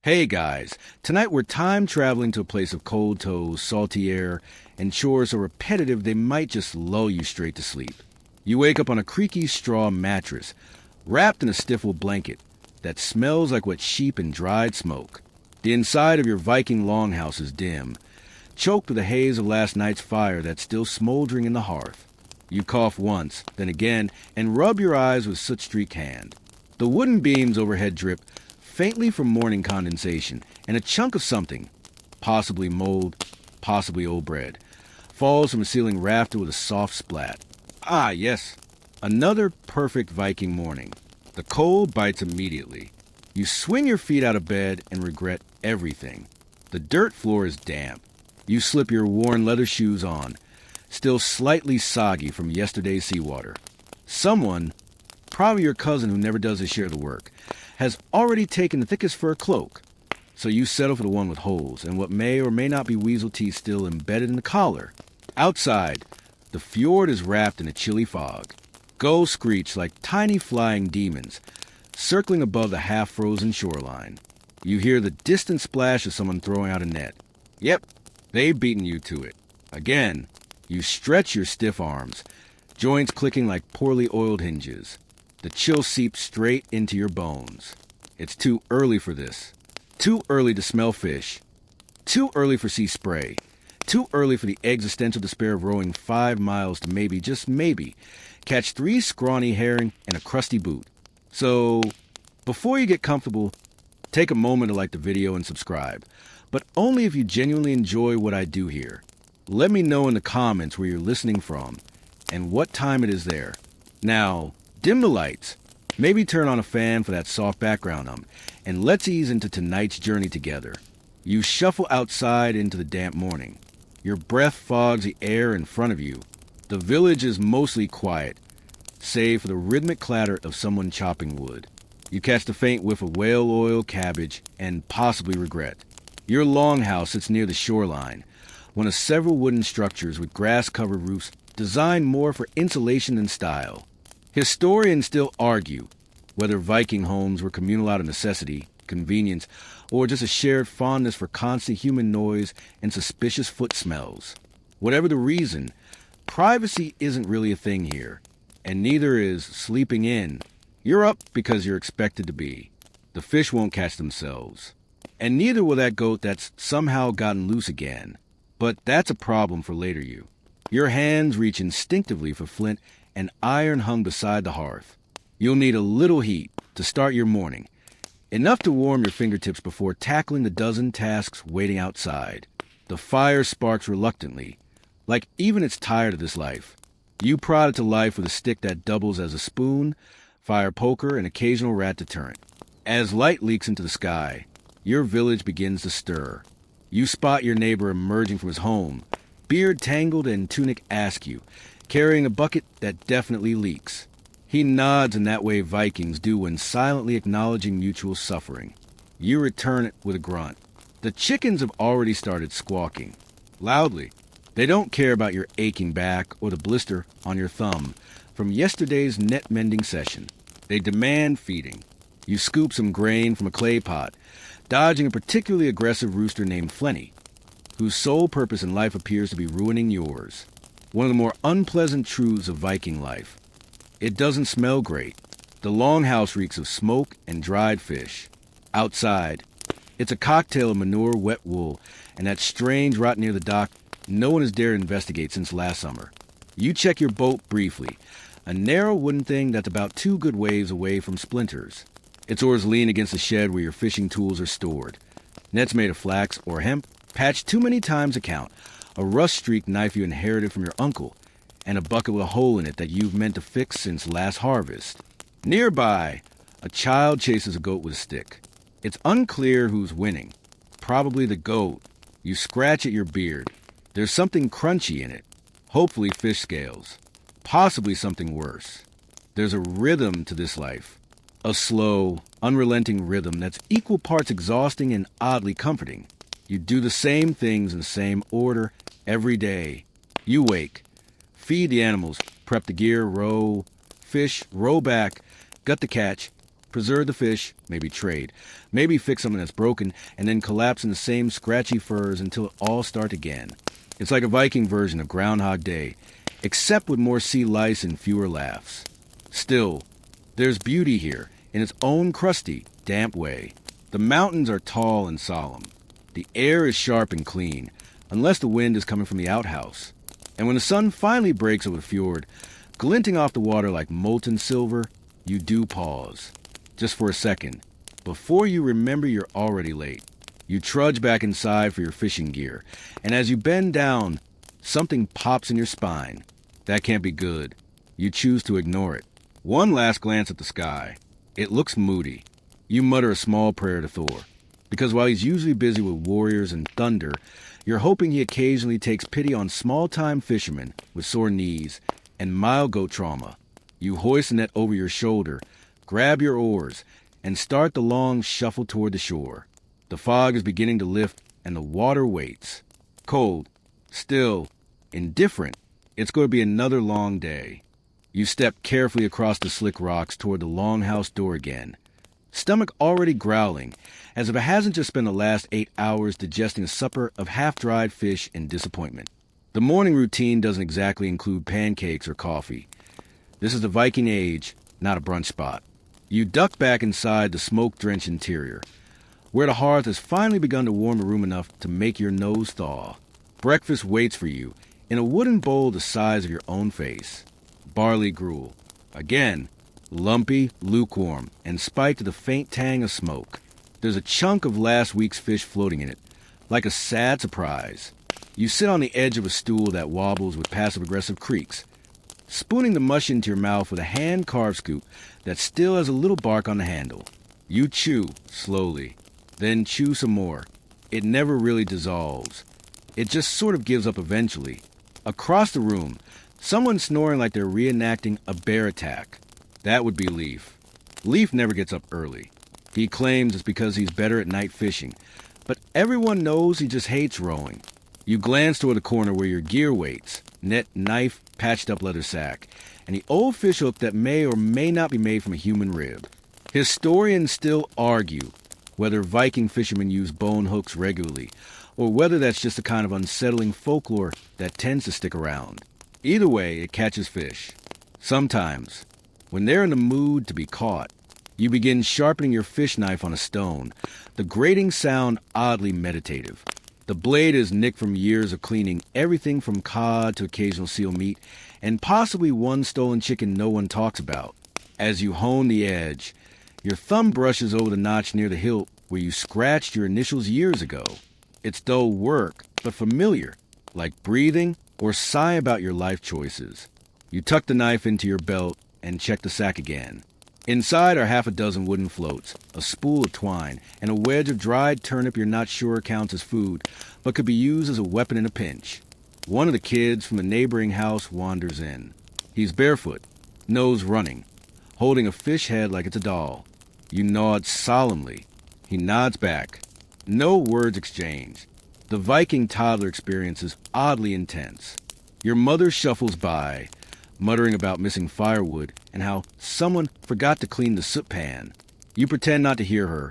Hey guys, tonight we're time traveling to a place of cold toes, salty air, and chores so repetitive they might just lull you straight to sleep. You wake up on a creaky straw mattress, wrapped in a stiff wool blanket that smells like wet sheep and dried smoke. The inside of your Viking longhouse is dim, choked with the haze of last night's fire that's still smoldering in the hearth. You cough once, then again, and rub your eyes with soot-streaked hand. The wooden beams overhead drip faintly from morning condensation, and a chunk of something, possibly mold, possibly old bread, falls from the ceiling rafter with a soft splat. Ah, yes, another perfect Viking morning. The cold bites immediately. You swing your feet out of bed and regret everything. The dirt floor is damp. You slip your worn leather shoes on, still slightly soggy from yesterday's seawater. Someone, probably your cousin who never does his share of the work, has already taken the thickest fur cloak, so you settle for the one with holes and what may or may not be weasel teeth still embedded in the collar. Outside, the fjord is wrapped in a chilly fog. Gulls screech like tiny flying demons, circling above the half-frozen shoreline. You hear the distant splash of someone throwing out a net. Yep, they've beaten you to it. Again, you stretch your stiff arms, joints clicking like poorly oiled hinges. The chill seeps straight into your bones. It's too early for this. Too early to smell fish. Too early for sea spray. Too early for the existential despair of rowing 5 miles to maybe, just maybe, catch 3 scrawny herring and a crusty boot. So, before you get comfortable, take a moment to like the video and subscribe. But only if you genuinely enjoy what I do here. Let me know in the comments where you're listening from and what time it is there. Now, dim the lights, maybe turn on a fan for that soft background and let's ease into tonight's journey together. You shuffle outside into the damp morning. Your breath fogs the air in front of you. The village is mostly quiet, save for the rhythmic clatter of someone chopping wood. You catch the faint whiff of whale oil, cabbage, and possibly regret. Your longhouse sits near the shoreline, one of several wooden structures with grass-covered roofs designed more for insulation than style. Historians still argue whether Viking homes were communal out of necessity, convenience, or just a shared fondness for constant human noise and suspicious foot smells. Whatever the reason, privacy isn't really a thing here, and neither is sleeping in. You're up because you're expected to be. The fish won't catch themselves. And neither will that goat that's somehow gotten loose again. But that's a problem for later you. Your hands reach instinctively for flint and iron hung beside the hearth. You'll need a little heat to start your morning, enough to warm your fingertips before tackling the dozen tasks waiting outside. The fire sparks reluctantly, like even it's tired of this life. You prod it to life with a stick that doubles as a spoon, fire poker, and occasional rat deterrent. As light leaks into the sky, your village begins to stir. You spot your neighbor emerging from his home, beard tangled and tunic askew, carrying a bucket that definitely leaks. He nods in that way Vikings do when silently acknowledging mutual suffering. You return it with a grunt. The chickens have already started squawking. Loudly. They don't care about your aching back or the blister on your thumb from yesterday's net mending session. They demand feeding. You scoop some grain from a clay pot, dodging a particularly aggressive rooster named Flenny, whose sole purpose in life appears to be ruining yours. One of the more unpleasant truths of Viking life. It doesn't smell great. The longhouse reeks of smoke and dried fish. Outside, it's a cocktail of manure, wet wool, and that strange rot near the dock no one has dared investigate since last summer. You check your boat briefly, a narrow wooden thing that's about 2 good waves away from splinters. Its oars lean against the shed where your fishing tools are stored. Nets made of flax or hemp, patched too many times to count. A rust-streaked knife you inherited from your uncle, and a bucket with a hole in it that you've meant to fix since last harvest. Nearby, a child chases a goat with a stick. It's unclear who's winning. Probably the goat. You scratch at your beard. There's something crunchy in it. Hopefully fish scales. Possibly something worse. There's a rhythm to this life. A slow, unrelenting rhythm that's equal parts exhausting and oddly comforting. You do the same things in the same order every day. You wake, feed the animals, prep the gear, row, fish, row back, gut the catch, Preserve the fish, maybe trade. Maybe fix something that's broken, and then collapse in the same scratchy furs until it all starts again. It's like a Viking version of Groundhog Day, except with more sea lice and fewer laughs. Still, there's beauty here, in its own crusty, damp way. The mountains are tall and solemn. The air is sharp and clean, unless the wind is coming from the outhouse. And when the sun finally breaks over the fjord, glinting off the water like molten silver, you do pause. Just for a second. Before you remember you're already late. You trudge back inside for your fishing gear, and as you bend down, something pops in your spine. That can't be good. You choose to ignore it. One last glance at the sky. It looks moody. You mutter a small prayer to Thor, because while he's usually busy with warriors and thunder, you're hoping he occasionally takes pity on small-time fishermen with sore knees and mild goat trauma. You hoist the net over your shoulder, grab your oars, and start the long shuffle toward the shore. The fog is beginning to lift, and the water waits. Cold, still, indifferent. It's going to be another long day. You step carefully across the slick rocks toward the longhouse door again, stomach already growling, as if it hasn't just spent the last 8 hours digesting a supper of half-dried fish and disappointment. The morning routine doesn't exactly include pancakes or coffee. This is the Viking age, not a brunch spot. You duck back inside the smoke-drenched interior, where the hearth has finally begun to warm the room enough to make your nose thaw. Breakfast waits for you in a wooden bowl the size of your own face. Barley gruel. Again, lumpy, lukewarm, and spiked to the faint tang of smoke. There's a chunk of last week's fish floating in it, like a sad surprise. You sit on the edge of a stool that wobbles with passive-aggressive creaks, spooning the mush into your mouth with a hand-carved scoop that still has a little bark on the handle. You chew, slowly, then chew some more. It never really dissolves. It just sort of gives up eventually. Across the room, someone's snoring like they're reenacting a bear attack. That would be Leaf. Leaf never gets up early. He claims it's because he's better at night fishing, but everyone knows he just hates rowing. You glance toward the corner where your gear waits, net, knife, patched up leather sack, and the old fish hook that may or may not be made from a human rib. Historians still argue whether Viking fishermen use bone hooks regularly, or whether that's just a kind of unsettling folklore that tends to stick around. Either way, it catches fish. Sometimes, when they're in the mood to be caught, you begin sharpening your fish knife on a stone, the grating sound oddly meditative. The blade is nicked from years of cleaning everything from cod to occasional seal meat, and possibly one stolen chicken no one talks about. As you hone the edge, your thumb brushes over the notch near the hilt where you scratched your initials years ago. It's dull work, but familiar, like breathing or sigh about your life choices. You tuck the knife into your belt and check the sack again. Inside are half a dozen wooden floats, a spool of twine, and a wedge of dried turnip you're not sure counts as food, but could be used as a weapon in a pinch. One of the kids from a neighboring house wanders in. He's barefoot, nose running, holding a fish head like it's a doll. You nod solemnly. He nods back. No words exchanged. The Viking toddler experience is oddly intense. Your mother shuffles by, muttering about missing firewood and how someone forgot to clean the soot pan. You pretend not to hear her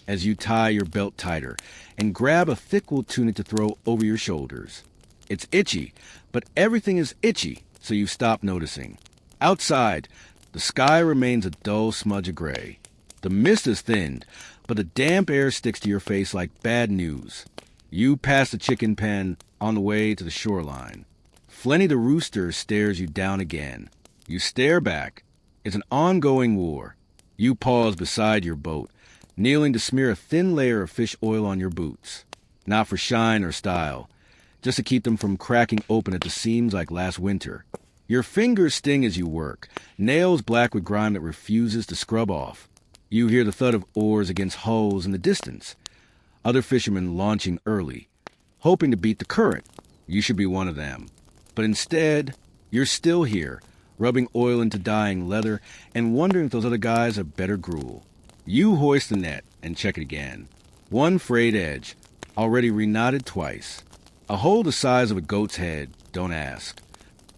as you tie your belt tighter and grab a thick wool tunic to throw over your shoulders. It's itchy, but everything is itchy, so you stop noticing. Outside, the sky remains a dull smudge of gray. The mist is thinned, but the damp air sticks to your face like bad news. You pass the chicken pen on the way to the shoreline. Flenny the rooster stares you down again. You stare back. It's an ongoing war. You pause beside your boat, kneeling to smear a thin layer of fish oil on your boots. Not for shine or style, just to keep them from cracking open at the seams like last winter. Your fingers sting as you work, nails black with grime that refuses to scrub off. You hear the thud of oars against hulls in the distance. Other fishermen launching early, hoping to beat the current. You should be one of them. But instead, you're still here, rubbing oil into dying leather and wondering if those other guys have better gruel. You hoist the net and check it again. One frayed edge, already reknotted twice. A hole the size of a goat's head, don't ask.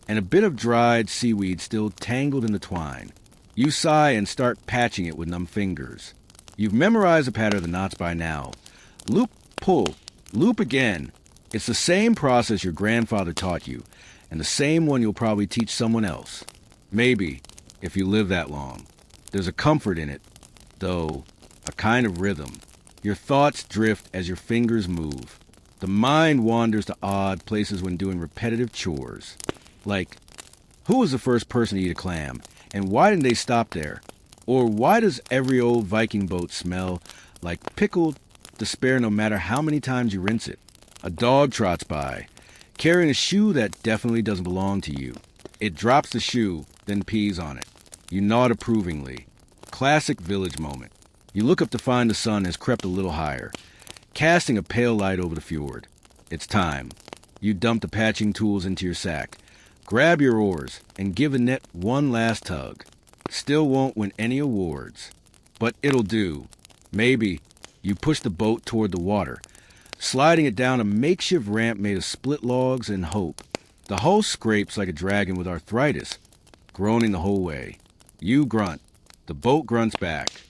And a bit of dried seaweed still tangled in the twine. You sigh and start patching it with numb fingers. You've memorized the pattern of the knots by now. Loop, pull, loop again. It's the same process your grandfather taught you, and the same one you'll probably teach someone else. Maybe, if you live that long. There's a comfort in it, though, a kind of rhythm. Your thoughts drift as your fingers move. The mind wanders to odd places when doing repetitive chores. Like, who was the first person to eat a clam, and why didn't they stop there? Or why does every old Viking boat smell like pickled despair no matter how many times you rinse it? A dog trots by, carrying a shoe that definitely doesn't belong to you. It drops the shoe, then pees on it. You nod approvingly. Classic village moment. You look up to find the sun has crept a little higher, casting a pale light over the fjord. It's time. You dump the patching tools into your sack, grab your oars, and give the net one last tug. Still won't win any awards, but it'll do. Maybe you push the boat toward the water, sliding it down a makeshift ramp made of split logs and hope. The hull scrapes like a dragon with arthritis, groaning the whole way. You grunt. The boat grunts back.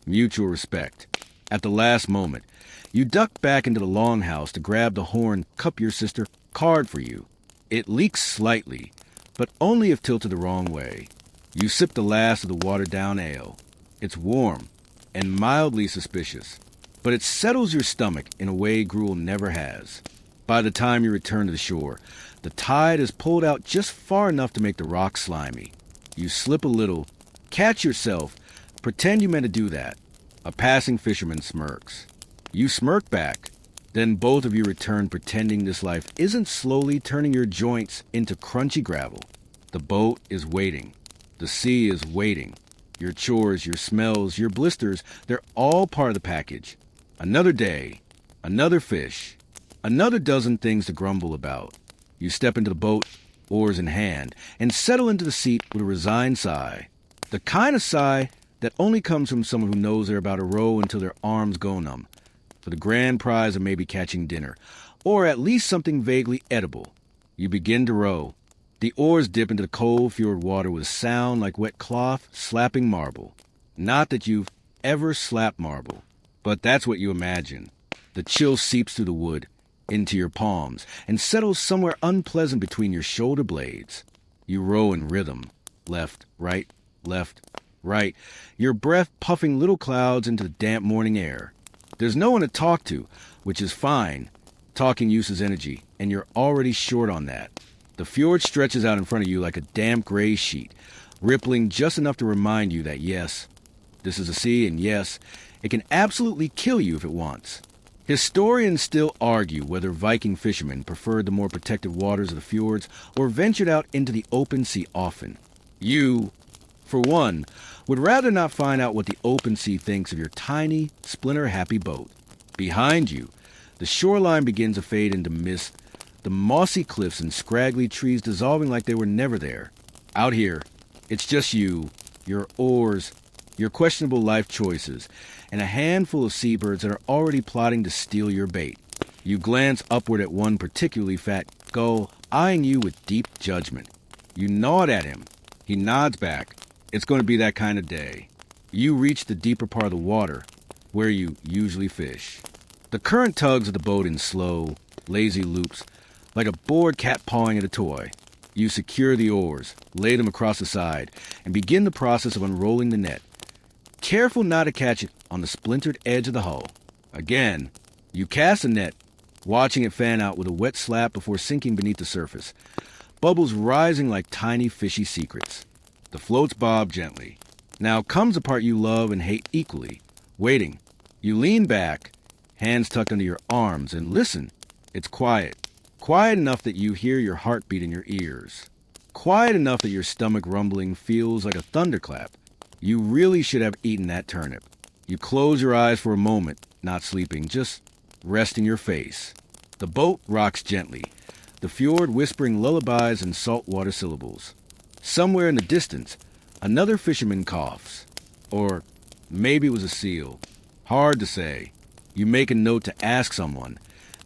Mutual respect. At the last moment, you duck back into the longhouse to grab the horn cup your sister carved for you. It leaks slightly, but only if tilted the wrong way. You sip the last of the watered-down ale. It's warm and mildly suspicious, but it settles your stomach in a way gruel never has. By the time you return to the shore, the tide has pulled out just far enough to make the rocks slimy. You slip a little, catch yourself, pretend you meant to do that. A passing fisherman smirks. You smirk back. Then both of you return pretending this life isn't slowly turning your joints into crunchy gravel. The boat is waiting. The sea is waiting. Your chores, your smells, your blisters, they're all part of the package. Another day, another fish, another dozen things to grumble about. You step into the boat, oars in hand, and settle into the seat with a resigned sigh. The kind of sigh that only comes from someone who knows they're about to row until their arms go numb, for the grand prize of maybe catching dinner, or at least something vaguely edible. You begin to row. The oars dip into the cold fjord water with a sound like wet cloth slapping marble. Not that you've ever slapped marble, but that's what you imagine. The chill seeps through the wood, into your palms, and settles somewhere unpleasant between your shoulder blades. You row in rhythm. Left, right, your breath puffing little clouds into the damp morning air. There's no one to talk to, which is fine. Talking uses energy, and you're already short on that. The fjord stretches out in front of you like a damp gray sheet, rippling just enough to remind you that yes, this is a sea, and yes, it can absolutely kill you if it wants. Historians still argue whether Viking fishermen preferred the more protected waters of the fjords or ventured out into the open sea often. You, for one, would rather not find out what the open sea thinks of your tiny, splinter-happy boat. Behind you, the shoreline begins to fade into mist, the mossy cliffs and scraggly trees dissolving like they were never there. Out here, it's just you, your oars, your questionable life choices, and a handful of seabirds that are already plotting to steal your bait. You glance upward at one particularly fat gull, eyeing you with deep judgment. You nod at him. He nods back. It's going to be that kind of day. You reach the deeper part of the water, where you usually fish. The current tugs at the boat in slow, lazy loops, like a bored cat pawing at a toy. You secure the oars, lay them across the side, and begin the process of unrolling the net, careful not to catch it on the splintered edge of the hull. Again, you cast the net, watching it fan out with a wet slap before sinking beneath the surface, bubbles rising like tiny fishy secrets. The floats bob gently. Now comes the part you love and hate equally, waiting. You lean back, hands tucked under your arms, and listen. It's quiet. Quiet enough that you hear your heartbeat in your ears. Quiet enough that your stomach rumbling feels like a thunderclap. You really should have eaten that turnip. You close your eyes for a moment, not sleeping, just resting your face. The boat rocks gently, the fjord whispering lullabies and saltwater syllables. Somewhere in the distance, another fisherman coughs. Or maybe it was a seal. Hard to say. You make a note to ask someone,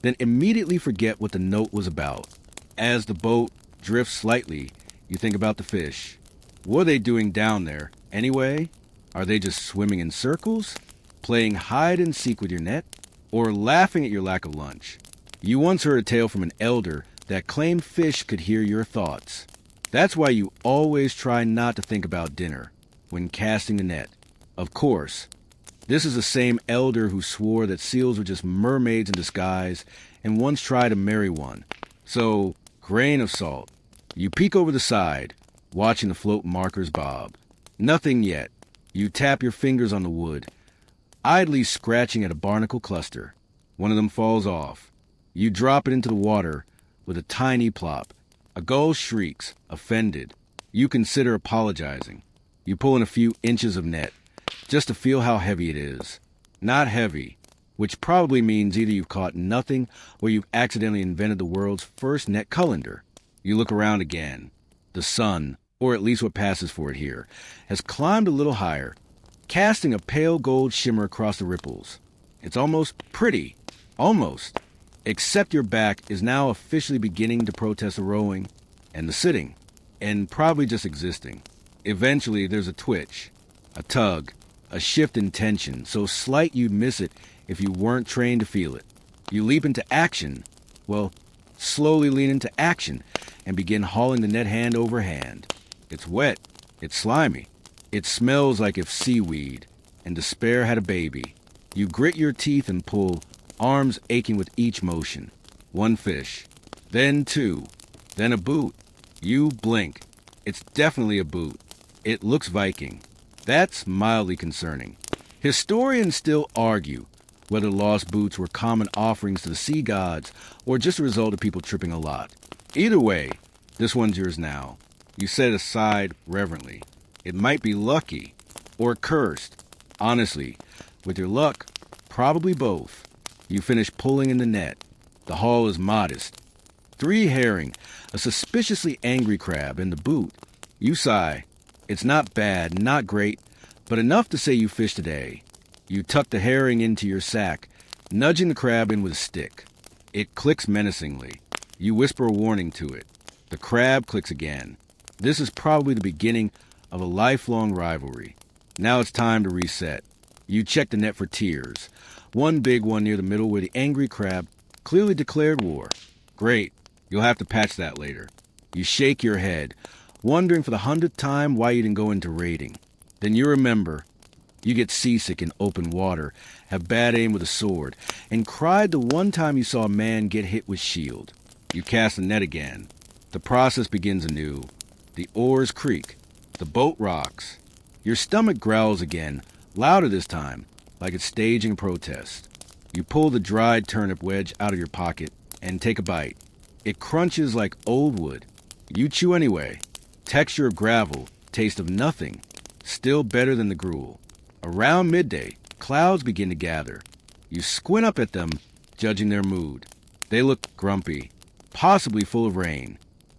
then immediately forget what the note was about. As the boat drifts slightly, you think about the fish. What are they doing down there, Anyway, are they just swimming in circles, playing hide and seek with your net, or laughing at your lack of lunch? You once heard a tale from an elder that claimed fish could hear your thoughts. That's why you always try not to think about dinner when casting the net. Of course, this is the same elder who swore that seals were just mermaids in disguise and once tried to marry one. So, grain of salt. You peek over the side, watching the float markers bob. Nothing yet. You tap your fingers on the wood, idly scratching at a barnacle cluster. One of them falls off. You drop it into the water with a tiny plop. A gull shrieks, offended. You consider apologizing. You pull in a few inches of net, just to feel how heavy it is. Not heavy, which probably means either you've caught nothing or you've accidentally invented the world's first net colander. You look around again. The sun, or at least what passes for it here, has climbed a little higher, casting a pale gold shimmer across the ripples. It's almost pretty. Almost. Except your back is now officially beginning to protest the rowing and the sitting, and probably just existing. Eventually, there's a twitch, a tug, a shift in tension, so slight you'd miss it if you weren't trained to feel it. You leap into action. Well, slowly lean into action and begin hauling the net hand over hand. It's wet. It's slimy. It smells like if seaweed and despair had a baby. You grit your teeth and pull, arms aching with each motion. One fish, then two, then a boot. You blink. It's definitely a boot. It looks Viking. That's mildly concerning. Historians still argue whether lost boots were common offerings to the sea gods or just a result of people tripping a lot. Either way, this one's yours now. You set it aside reverently. It might be lucky or cursed. Honestly, with your luck, probably both. You finish pulling in the net. The haul is modest. 3 herring, a suspiciously angry crab, and the boot. You sigh. It's not bad, not great, but enough to say you fished today. You tuck the herring into your sack, nudging the crab in with a stick. It clicks menacingly. You whisper a warning to it. The crab clicks again. This is probably the beginning of a lifelong rivalry. Now it's time to reset. You check the net for tears. One big one near the middle where the angry crab clearly declared war. Great. You'll have to patch that later. You shake your head, wondering for the 100th time why you didn't go into raiding. Then you remember. You get seasick in open water, have bad aim with a sword, and cried the one time you saw a man get hit with shield. You cast the net again. The process begins anew. The oars creak. The boat rocks. Your stomach growls again, louder this time, like it's staging a protest. You pull the dried turnip wedge out of your pocket and take a bite. It crunches like old wood. You chew anyway. Texture of gravel, taste of nothing. Still better than the gruel. Around midday, clouds begin to gather. You squint up at them, judging their mood. They look grumpy, possibly full of rain,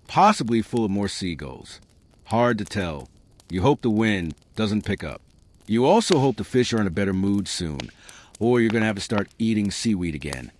possibly full of more seagulls. Hard to tell. You hope the wind doesn't pick up. You also hope the fish are in a better mood soon, or you're going to have to start eating seaweed again.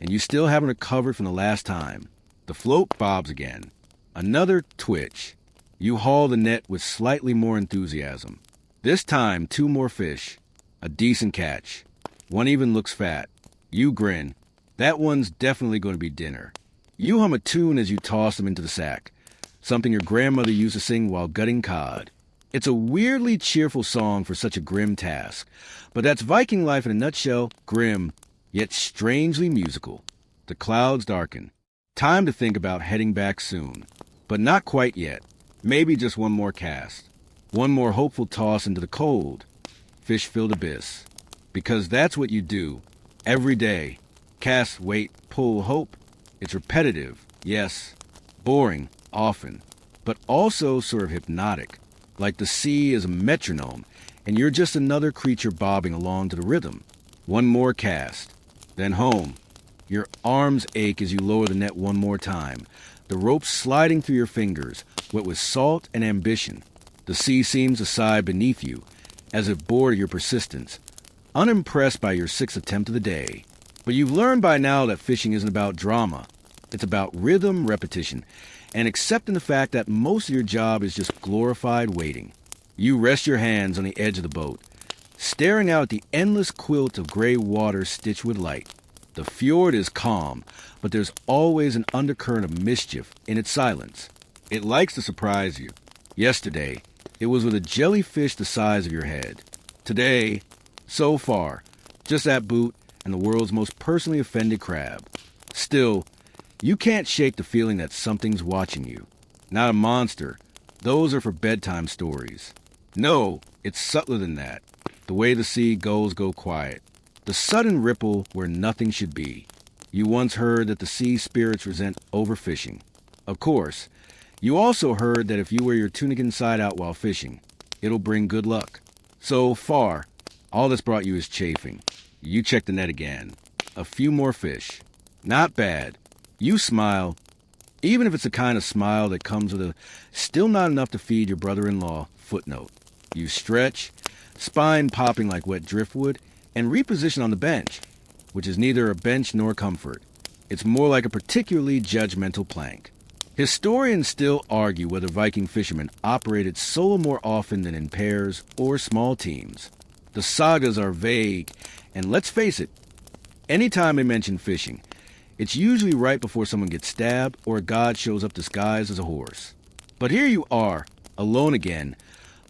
And you still haven't recovered from the last time. The float bobs again. Another twitch. You haul the net with slightly more enthusiasm. This time, 2 more fish. A decent catch. One even looks fat. You grin. That one's definitely going to be dinner. You hum a tune as you toss them into the sack, something your grandmother used to sing while gutting cod. It's a weirdly cheerful song for such a grim task, but that's Viking life in a nutshell, grim, yet strangely musical. The clouds darken. Time to think about heading back soon. But not quite yet. Maybe just one more cast. One more hopeful toss into the cold, fish-filled abyss. Because that's what you do. Every day. Cast, wait, pull, hope. It's repetitive, yes. Boring, often. But also sort of hypnotic. Like the sea is a metronome, and you're just another creature bobbing along to the rhythm. One more cast. Then home. Your arms ache as you lower the net one more time. The rope sliding through your fingers, wet with salt and ambition. The sea seems to sigh beneath you, as if bored of your persistence, unimpressed by your 6th attempt of the day. But you've learned by now that fishing isn't about drama. It's about rhythm, repetition, and accepting the fact that most of your job is just glorified waiting. You rest your hands on the edge of the boat, staring out at the endless quilt of gray water stitched with light. The fjord is calm, but there's always an undercurrent of mischief in its silence. It likes to surprise you. Yesterday, it was with a jellyfish the size of your head. Today, so far, just that boot and the world's most personally offended crab. Still, you can't shake the feeling that something's watching you. Not a monster. Those are for bedtime stories. No, it's subtler than that. The way the sea gulls go quiet. The sudden ripple where nothing should be. You once heard that the sea spirits resent overfishing. Of course, you also heard that if you wear your tunic inside out while fishing, it'll bring good luck. So far, all that's brought you is chafing. You check the net again. A few more fish. Not bad. You smile, even if it's the kind of smile that comes with a still not enough to feed your brother-in-law footnote. You stretch, spine popping like wet driftwood, and reposition on the bench, which is neither a bench nor comfort. It's more like a particularly judgmental plank. Historians still argue whether Viking fishermen operated solo more often than in pairs or small teams. The sagas are vague, and let's face it, anytime they mention fishing, it's usually right before someone gets stabbed or a god shows up disguised as a horse. But here you are, alone again,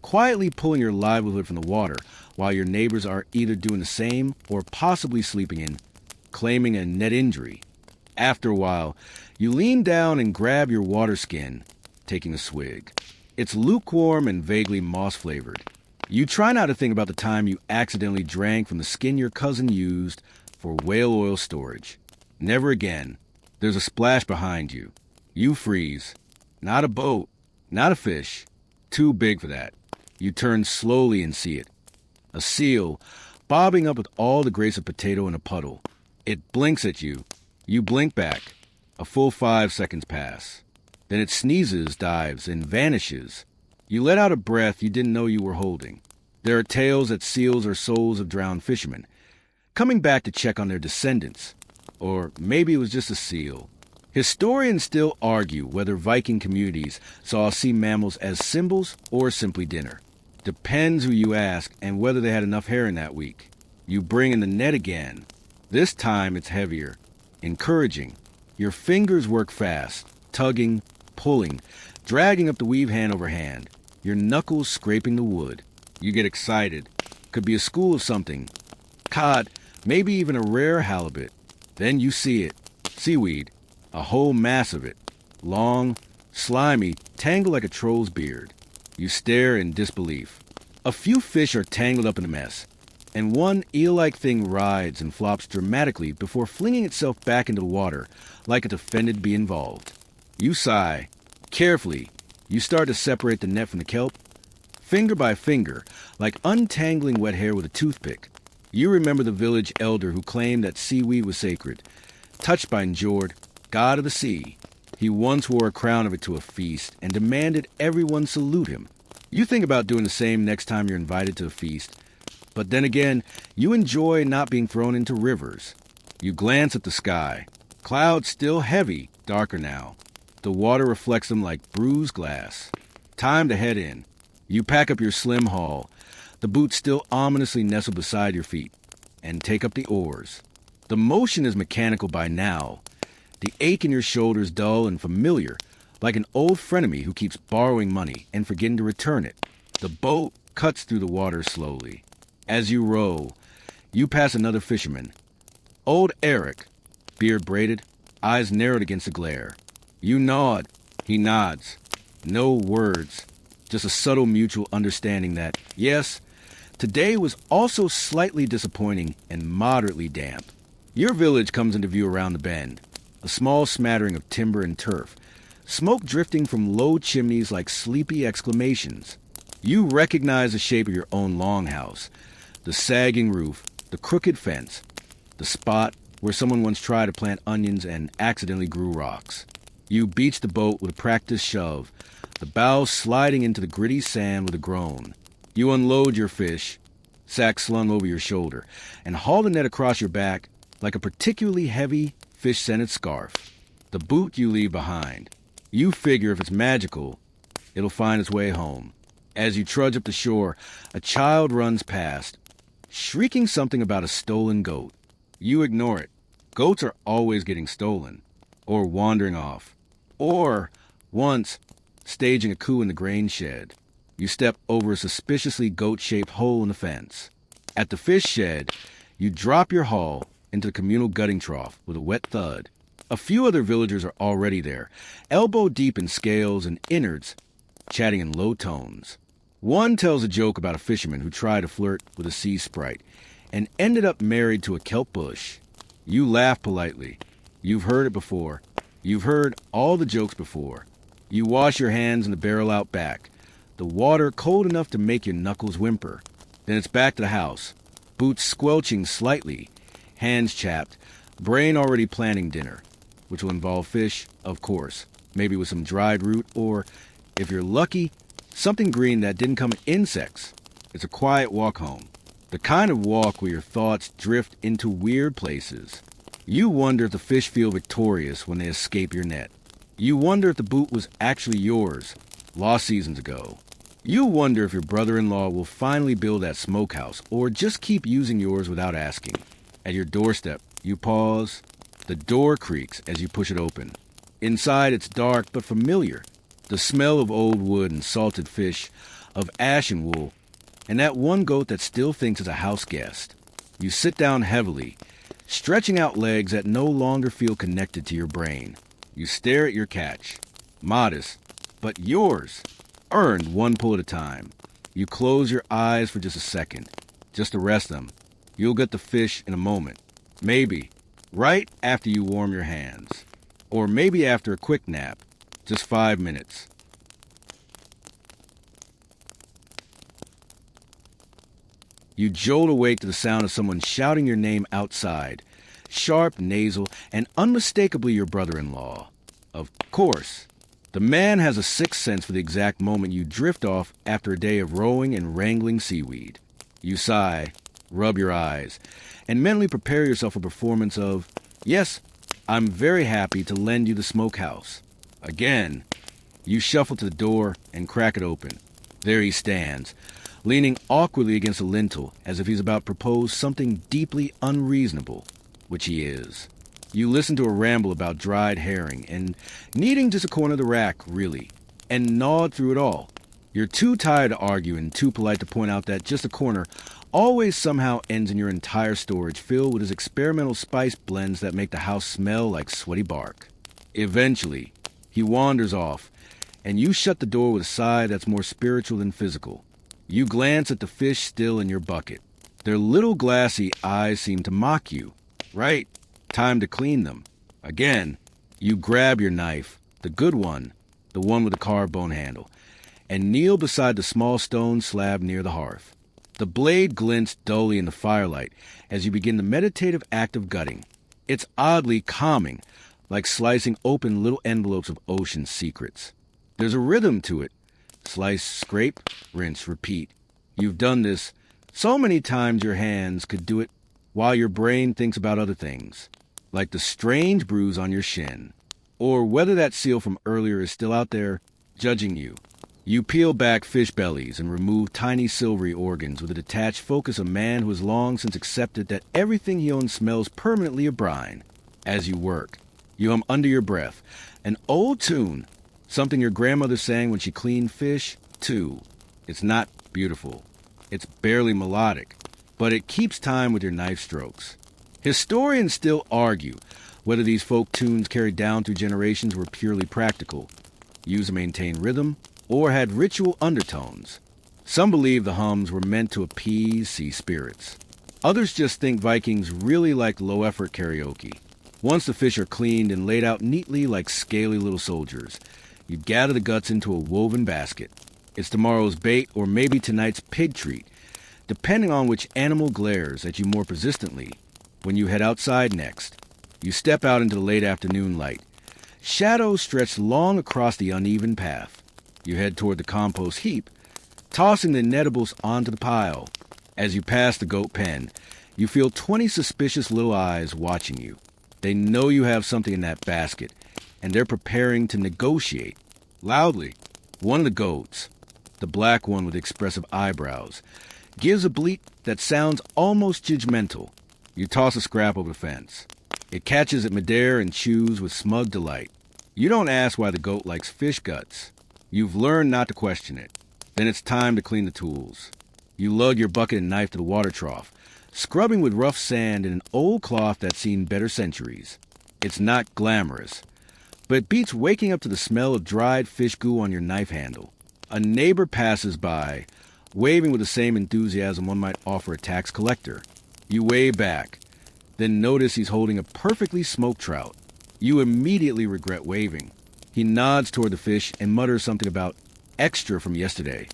quietly pulling your livelihood from the water while your neighbors are either doing the same or possibly sleeping in, claiming a net injury. After a while, you lean down and grab your water skin, taking a swig. It's lukewarm and vaguely moss-flavored. You try not to think about the time you accidentally drank from the skin your cousin used for whale oil storage. Never again. There's a splash behind you. You freeze. Not a boat. Not a fish. Too big for that. You turn slowly and see it. A seal, bobbing up with all the grace of potato in a puddle. It blinks at you. You blink back. A full 5 seconds pass. Then it sneezes, dives, and vanishes. You let out a breath you didn't know you were holding. There are tales that seals are souls of drowned fishermen, coming back to check on their descendants. Or maybe it was just a seal. Historians still argue whether Viking communities saw sea mammals as symbols or simply dinner. Depends who you ask and whether they had enough hair in that week. You bring in the net again. This time it's heavier. Encouraging. Your fingers work fast, tugging, pulling, dragging up the weave hand over hand, your knuckles scraping the wood. You get excited. Could be a school of something. Cod, maybe even a rare halibut. Then you see it. Seaweed. A whole mass of it. Long, slimy, tangled like a troll's beard. You stare in disbelief. A few fish are tangled up in a mess, and one eel-like thing rides and flops dramatically before flinging itself back into the water like it's offended to be involved. You sigh. Carefully, you start to separate the net from the kelp, finger by finger, like untangling wet hair with a toothpick. You remember the village elder who claimed that seaweed was sacred, touched by Njord, god of the sea. He once wore a crown of it to a feast and demanded everyone salute him. You think about doing the same next time you're invited to a feast, but then again, you enjoy not being thrown into rivers. You glance at the sky. Clouds still heavy, darker now. The water reflects them like bruised glass. Time to head in. You pack up your slim haul, the boots still ominously nestled beside your feet, and take up the oars. The motion is mechanical by now. The ache in your shoulders dull and familiar, like an old frenemy who keeps borrowing money and forgetting to return it. The boat cuts through the water slowly. As you row, you pass another fisherman. Old Eric, beard braided, eyes narrowed against the glare. You nod. He nods. No words, just a subtle mutual understanding that, yes, today was also slightly disappointing and moderately damp. Your village comes into view around the bend. A small smattering of timber and turf, smoke drifting from low chimneys like sleepy exclamations. You recognize the shape of your own longhouse, the sagging roof, the crooked fence, the spot where someone once tried to plant onions and accidentally grew rocks. You beach the boat with a practiced shove, the bows sliding into the gritty sand with a groan. You unload your fish, sack slung over your shoulder, and haul the net across your back like a particularly heavy, fish-scented scarf. The boot you leave behind. You figure if it's magical, it'll find its way home. As you trudge up the shore, a child runs past, shrieking something about a stolen goat. You ignore it. Goats are always getting stolen, or wandering off, or, once, staging a coup in the grain shed. You step over a suspiciously goat-shaped hole in the fence. At the fish shed, you drop your haul into the communal gutting trough with a wet thud. A few other villagers are already there, elbow-deep in scales and innards, chatting in low tones. One tells a joke about a fisherman who tried to flirt with a sea sprite and ended up married to a kelp bush. You laugh politely. You've heard it before. You've heard all the jokes before. You wash your hands in the barrel out back, the water cold enough to make your knuckles whimper. Then it's back to the house, boots squelching slightly, hands chapped, brain already planning dinner, which will involve fish, of course, maybe with some dried root or, if you're lucky, something green that didn't come in insects. It's a quiet walk home, the kind of walk where your thoughts drift into weird places. You wonder if the fish feel victorious when they escape your net. You wonder if the boot was actually yours, lost seasons ago. You wonder if your brother-in-law will finally build that smokehouse or just keep using yours without asking. At your doorstep, you pause. The door creaks as you push it open. Inside, it's dark but familiar. The smell of old wood and salted fish, of ash and wool, and that one goat that still thinks it's a house guest. You sit down heavily, stretching out legs that no longer feel connected to your brain. You stare at your catch. Modest, but yours. Earned one pull at a time. You close your eyes for just a second, just to rest them. You'll get the fish in a moment. Maybe right after you warm your hands. Or maybe after a quick nap. Just 5 minutes. You jolt awake to the sound of someone shouting your name outside. Sharp, nasal, and unmistakably your brother-in-law. Of course. The man has a sixth sense for the exact moment you drift off after a day of rowing and wrangling seaweed. You sigh, rub your eyes, and mentally prepare yourself for a performance of, yes, I'm very happy to lend you the smokehouse. Again, you shuffle to the door and crack it open. There he stands, leaning awkwardly against a lintel as if he's about to propose something deeply unreasonable, which he is. You listen to a ramble about dried herring and needing just a corner of the rack, really, and gnawed through it all. You're too tired to argue and too polite to point out that just a corner always somehow ends in your entire storage filled with his experimental spice blends that make the house smell like sweaty bark. Eventually, he wanders off, and you shut the door with a sigh that's more spiritual than physical. You glance at the fish still in your bucket. Their little glassy eyes seem to mock you. Right. Time to clean them. Again, you grab your knife, the good one, the one with the carved bone handle, and kneel beside the small stone slab near the hearth. The blade glints dully in the firelight as you begin the meditative act of gutting. It's oddly calming, like slicing open little envelopes of ocean secrets. There's a rhythm to it. Slice, scrape, rinse, repeat. You've done this so many times your hands could do it while your brain thinks about other things, like the strange bruise on your shin, or whether that seal from earlier is still out there, judging you. You peel back fish bellies and remove tiny silvery organs with a detached focus of a man who has long since accepted that everything he owns smells permanently of brine. As you work, you hum under your breath, an old tune, something your grandmother sang when she cleaned fish, too. It's not beautiful. It's barely melodic, but it keeps time with your knife strokes. Historians still argue whether these folk tunes carried down through generations were purely practical, used to maintain rhythm, or had ritual undertones. Some believe the hums were meant to appease sea spirits. Others just think Vikings really liked low-effort karaoke. Once the fish are cleaned and laid out neatly like scaly little soldiers, you gather the guts into a woven basket. It's tomorrow's bait or maybe tonight's pig treat, depending on which animal glares at you more persistently when you head outside next. You step out into the late afternoon light. Shadows stretch long across the uneven path. You head toward the compost heap, tossing the inedibles onto the pile. As you pass the goat pen, you feel 20 suspicious little eyes watching you. They know you have something in that basket, and they're preparing to negotiate. Loudly, one of the goats, the black one with expressive eyebrows, gives a bleat that sounds almost judgmental. You toss a scrap over the fence. It catches at midair and chews with smug delight. You don't ask why the goat likes fish guts. You've learned not to question it. Then it's time to clean the tools. You lug your bucket and knife to the water trough, scrubbing with rough sand in an old cloth that's seen better centuries. It's not glamorous, but it beats waking up to the smell of dried fish goo on your knife handle. A neighbor passes by, waving with the same enthusiasm one might offer a tax collector. You wave back, then notice he's holding a perfectly smoked trout. You immediately regret waving. He nods toward the fish and mutters something about extra from yesterday,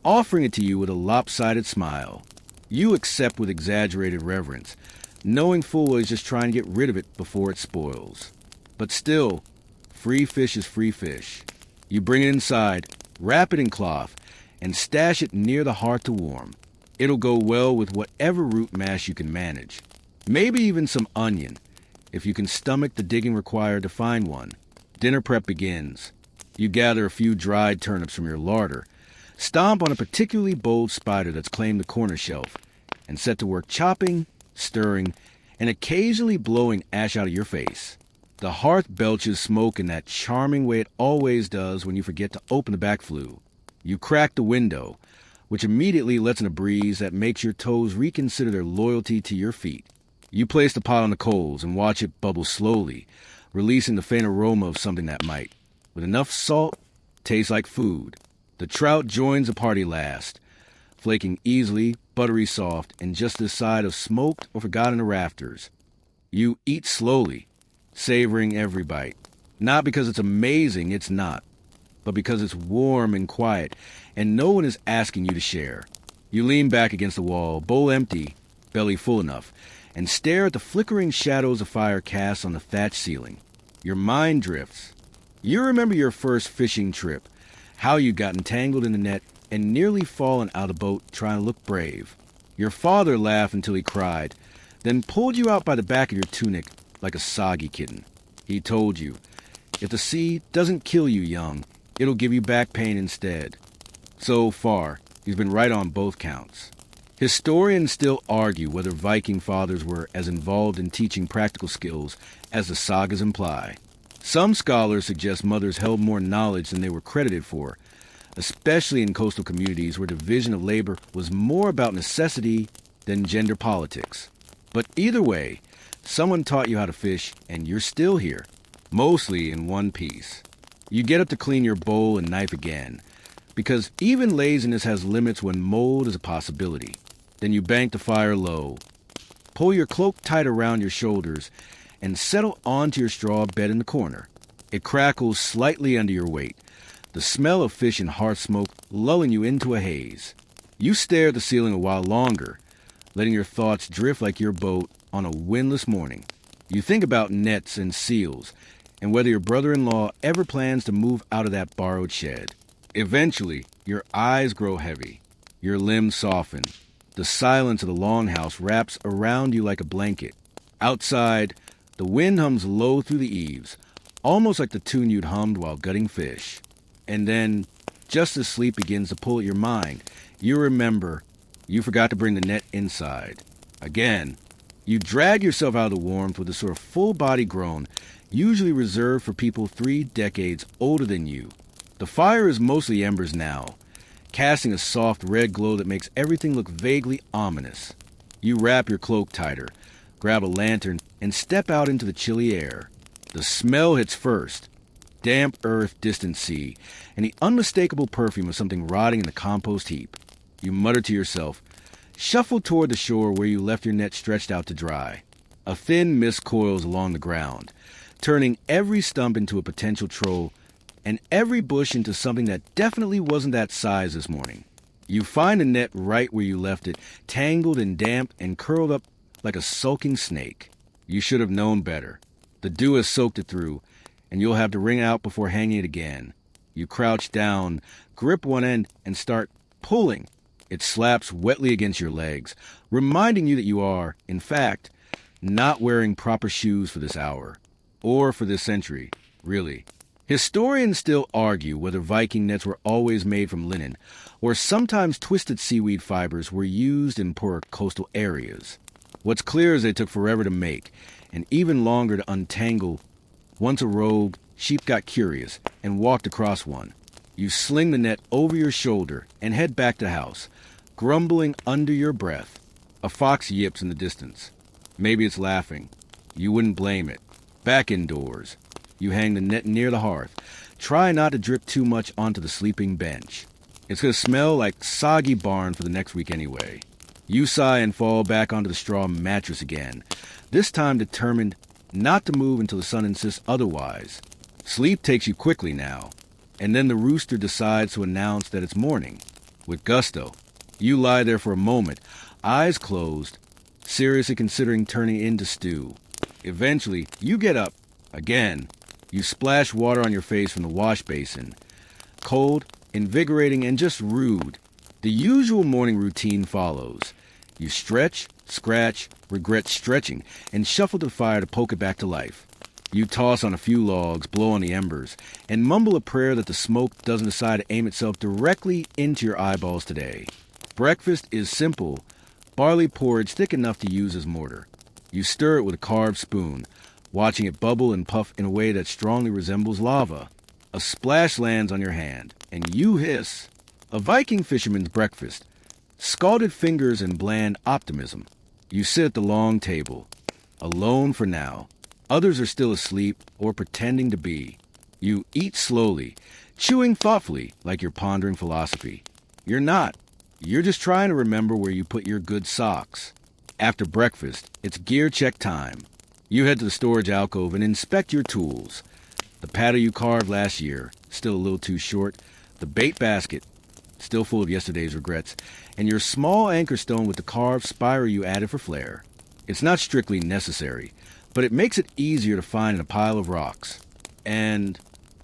offering it to you with a lopsided smile. You accept with exaggerated reverence, knowing full well he's just trying to get rid of it before it spoils. But still, free fish is free fish. You bring it inside, wrap it in cloth, and stash it near the hearth to warm. It'll go well with whatever root mash you can manage. Maybe even some onion, if you can stomach the digging required to find one. Dinner prep begins. You gather a few dried turnips from your larder, stomp on a particularly bold spider that's claimed the corner shelf, and set to work chopping, stirring, and occasionally blowing ash out of your face. The hearth belches smoke in that charming way it always does when you forget to open the back flue. You crack the window, which immediately lets in a breeze that makes your toes reconsider their loyalty to your feet. You place the pot on the coals and watch it bubble slowly, releasing the faint aroma of something that might, with enough salt, taste like food. The trout joins the party last, flaking easily, buttery soft, and just this side of smoked or forgotten the rafters. You eat slowly, savoring every bite. Not because it's amazing, it's not, but because it's warm and quiet, and no one is asking you to share. You lean back against the wall, bowl empty, belly full enough, and stare at the flickering shadows a fire casts on the thatched ceiling. Your mind drifts. You remember your first fishing trip, how you got entangled in the net and nearly fallen out of the boat trying to look brave. Your father laughed until he cried, then pulled you out by the back of your tunic like a soggy kitten. He told you, if the sea doesn't kill you young, it'll give you back pain instead. So far, he's been right on both counts. Historians still argue whether Viking fathers were as involved in teaching practical skills as the sagas imply. Some scholars suggest mothers held more knowledge than they were credited for, especially in coastal communities where division of labor was more about necessity than gender politics. But either way, someone taught you how to fish, and you're still here, mostly in one piece. You get up to clean your bowl and knife again, because even laziness has limits when mold is a possibility. Then you bank the fire low, pull your cloak tight around your shoulders, and settle onto your straw bed in the corner. It crackles slightly under your weight, the smell of fish and hearth smoke lulling you into a haze. You stare at the ceiling a while longer, letting your thoughts drift like your boat on a windless morning. You think about nets and seals, and whether your brother-in-law ever plans to move out of that borrowed shed. Eventually, your eyes grow heavy, your limbs soften. The silence of the longhouse wraps around you like a blanket. Outside, the wind hums low through the eaves, almost like the tune you'd hummed while gutting fish. And then, just as sleep begins to pull at your mind, you remember you forgot to bring the net inside. Again, you drag yourself out of the warmth with a sort of full-body groan, usually reserved for people 3 decades older than you. The fire is mostly embers now, casting a soft red glow that makes everything look vaguely ominous. You wrap your cloak tighter, grab a lantern, and step out into the chilly air. The smell hits first. Damp earth, distant sea, and the unmistakable perfume of something rotting in the compost heap. You mutter to yourself, shuffle toward the shore where you left your net stretched out to dry. A thin mist coils along the ground, turning every stump into a potential troll, and every bush into something that definitely wasn't that size this morning. You find the net right where you left it, tangled and damp and curled up like a sulking snake. You should have known better. The dew has soaked it through, and you'll have to wring it out before hanging it again. You crouch down, grip one end, and start pulling. It slaps wetly against your legs, reminding you that you are, in fact, not wearing proper shoes for this hour. Or for this century, really. Historians still argue whether Viking nets were always made from linen, or sometimes twisted seaweed fibers were used in poorer coastal areas. What's clear is they took forever to make, and even longer to untangle. Once a rogue, sheep got curious and walked across one. You sling the net over your shoulder and head back to the house, grumbling under your breath. A fox yips in the distance. Maybe it's laughing. You wouldn't blame it. Back indoors. You hang the net near the hearth. Try not to drip too much onto the sleeping bench. It's going to smell like soggy barn for the next week anyway. You sigh and fall back onto the straw mattress again, this time determined not to move until the sun insists otherwise. Sleep takes you quickly now, and then the rooster decides to announce that it's morning. With gusto, you lie there for a moment, eyes closed, seriously considering turning into stew. Eventually, you get up. Again, you splash water on your face from the wash basin. Cold, invigorating, and just rude. The usual morning routine follows. You stretch, scratch, regret stretching, and shuffle to the fire to poke it back to life. You toss on a few logs, blow on the embers, and mumble a prayer that the smoke doesn't decide to aim itself directly into your eyeballs today. Breakfast is simple. Barley porridge thick enough to use as mortar. You stir it with a carved spoon, watching it bubble and puff in a way that strongly resembles lava. A splash lands on your hand, and you hiss. A Viking fisherman's breakfast. Scalded fingers and bland optimism. You sit at the long table, alone for now. Others are still asleep or pretending to be. You eat slowly, chewing thoughtfully like you're pondering philosophy. You're not. You're just trying to remember where you put your good socks. After breakfast, it's gear check time. You head to the storage alcove and inspect your tools. The paddle you carved last year, still a little too short. The bait basket, still full of yesterday's regrets. And your small anchor stone with the carved spire you added for flair. It's not strictly necessary, but it makes it easier to find in a pile of rocks. And,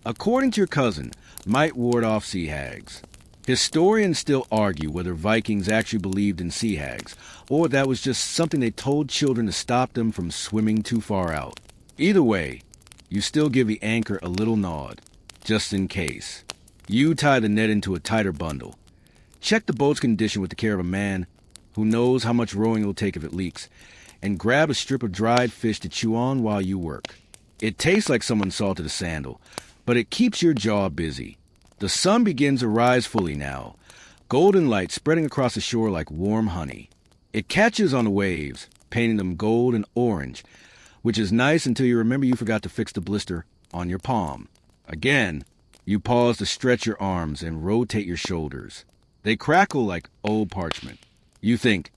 according to your cousin, might ward off sea hags. Historians still argue whether Vikings actually believed in sea hags, or that was just something they told children to stop them from swimming too far out. Either way, you still give the anchor a little nod, just in case. You tie the net into a tighter bundle. Check the boat's condition with the care of a man who knows how much rowing it'll take if it leaks, and grab a strip of dried fish to chew on while you work. It tastes like someone salted a sandal, but it keeps your jaw busy. The sun begins to rise fully now, golden light spreading across the shore like warm honey. It catches on the waves, painting them gold and orange, which is nice until you remember you forgot to fix the blister on your palm. Again, you pause to stretch your arms and rotate your shoulders. They crackle like old parchment. You think,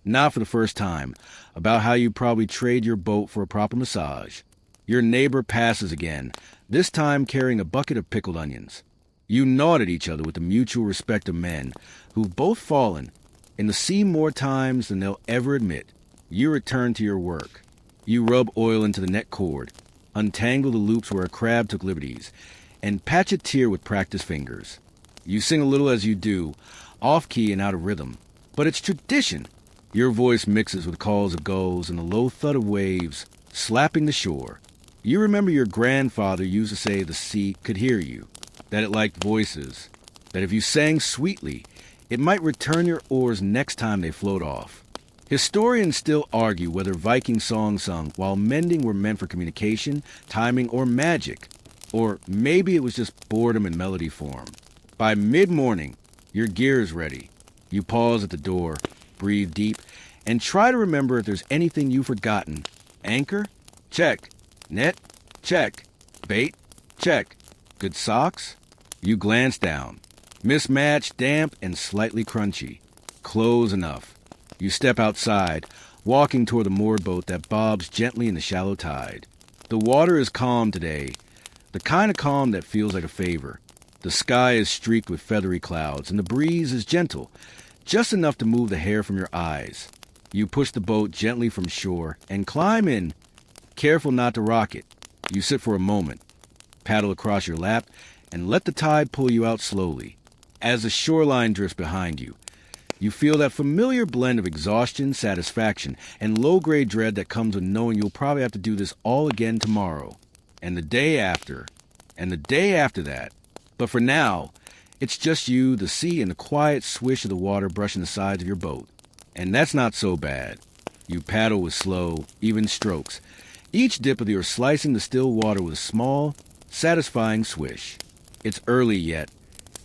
not for the first time, about how you probably trade your boat for a proper massage. Your neighbor passes again, this time carrying a bucket of pickled onions. You nod at each other with the mutual respect of men who've both fallen in the sea more times than they'll ever admit. You return to your work. You rub oil into the net cord, untangle the loops where a crab took liberties, and patch a tear with practiced fingers. You sing a little as you do, off-key and out of rhythm, but it's tradition. Your voice mixes with calls of gulls and the low thud of waves slapping the shore. You remember your grandfather used to say the sea could hear you, that it liked voices, that if you sang sweetly, it might return your oars next time they float off. Historians still argue whether Viking songs sung while mending were meant for communication, timing, or magic, or maybe it was just boredom in melody form. By mid-morning, your gear is ready. You pause at the door, breathe deep, and try to remember if there's anything you've forgotten. Anchor? Check. Net? Check. Bait? Check. Good socks? You glance down. Mismatched, damp, and slightly crunchy. Clothes enough. You step outside, walking toward the moored boat that bobs gently in the shallow tide. The water is calm today, the kind of calm that feels like a favor. The sky is streaked with feathery clouds, and the breeze is gentle, just enough to move the hair from your eyes. You push the boat gently from shore and climb in, careful not to rock it. You sit for a moment, paddle across your lap, and let the tide pull you out slowly. As the shoreline drifts behind you, you feel that familiar blend of exhaustion, satisfaction, and low-grade dread that comes with knowing you'll probably have to do this all again tomorrow, and the day after, and the day after that. But for now, it's just you, the sea, and the quiet swish of the water brushing the sides of your boat. And that's not so bad. You paddle with slow, even strokes, each dip of yours slicing the still water with a small, satisfying swish. It's early yet,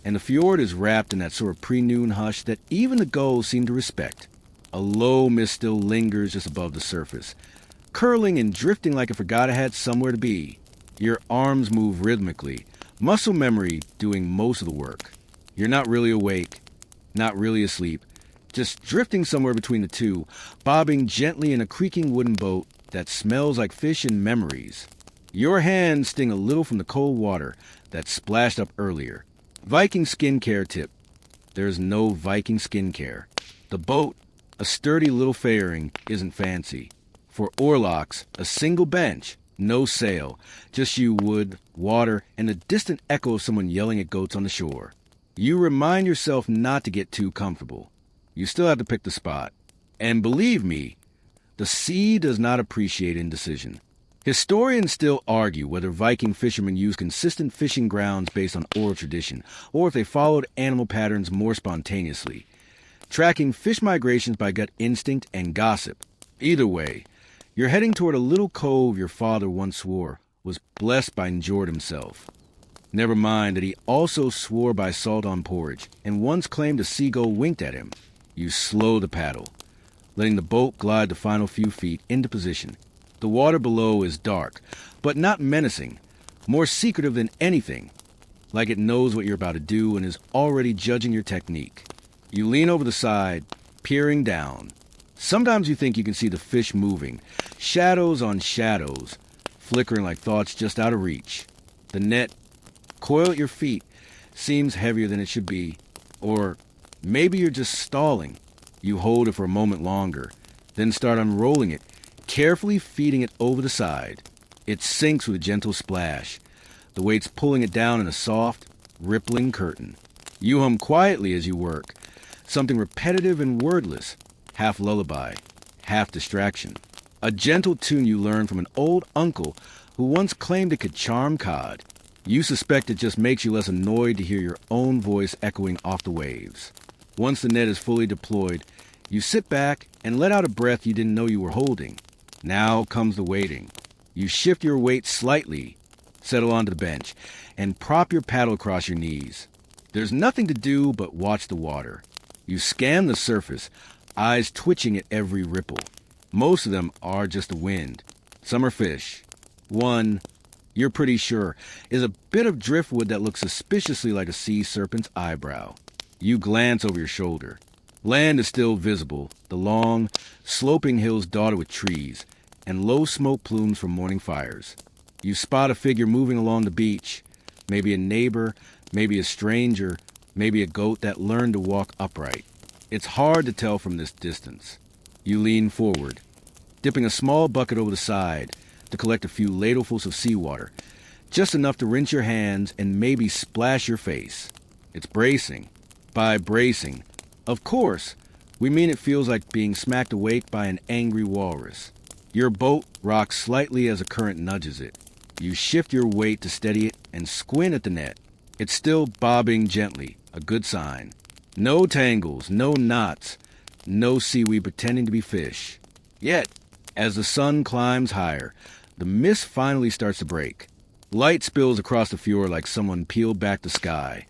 and the fjord is wrapped in that sort of pre-noon hush that even the gulls seem to respect. A low mist still lingers just above the surface, curling and drifting like it forgot it had somewhere to be. Your arms move rhythmically, muscle memory doing most of the work. You're not really awake, not really asleep, just drifting somewhere between the two, bobbing gently in a creaking wooden boat that smells like fish and memories. Your hands sting a little from the cold water that splashed up earlier. Viking skincare tip. There's no Viking skincare. The boat, a sturdy little fairing, isn't fancy. For oarlocks, a single bench, no sail, just you, wood, water, and the distant echo of someone yelling at goats on the shore. You remind yourself not to get too comfortable. You still have to pick the spot. And believe me, the sea does not appreciate indecision. Historians still argue whether Viking fishermen used consistent fishing grounds based on oral tradition, or if they followed animal patterns more spontaneously, tracking fish migrations by gut instinct and gossip. Either way, you're heading toward a little cove your father once swore was blessed by Njord himself. Never mind that he also swore by salt on porridge, and once claimed a seagull winked at him. You slow the paddle, letting the boat glide the final few feet into position. The water below is dark, but not menacing, more secretive than anything, like it knows what you're about to do and is already judging your technique. You lean over the side, peering down. Sometimes you think you can see the fish moving, shadows on shadows, flickering like thoughts just out of reach. The net, coiled at your feet, seems heavier than it should be, or maybe you're just stalling. You hold it for a moment longer, then start unrolling it, carefully feeding it over the side. It sinks with a gentle splash, the weight's pulling it down in a soft, rippling curtain. You hum quietly as you work, something repetitive and wordless, half lullaby, half distraction. A gentle tune you learn from an old uncle who once claimed it could charm cod. You suspect it just makes you less annoyed to hear your own voice echoing off the waves. Once the net is fully deployed, you sit back and let out a breath you didn't know you were holding. Now comes the waiting. You shift your weight slightly, settle onto the bench, and prop your paddle across your knees. There's nothing to do but watch the water. You scan the surface, eyes twitching at every ripple. Most of them are just the wind. Some are fish. One, you're pretty sure, is a bit of driftwood that looks suspiciously like a sea serpent's eyebrow. You glance over your shoulder. Land is still visible, the long, sloping hills dotted with trees, and low smoke plumes from morning fires. You spot a figure moving along the beach, maybe a neighbor, maybe a stranger, maybe a goat that learned to walk upright. It's hard to tell from this distance. You lean forward, dipping a small bucket over the side to collect a few ladlefuls of seawater, just enough to rinse your hands and maybe splash your face. It's bracing. By bracing, of course, we mean it feels like being smacked awake by an angry walrus. Your boat rocks slightly as a current nudges it. You shift your weight to steady it and squint at the net. It's still bobbing gently, a good sign. No tangles, no knots, no seaweed pretending to be fish. Yet, as the sun climbs higher, the mist finally starts to break. Light spills across the fjord like someone peeled back the sky,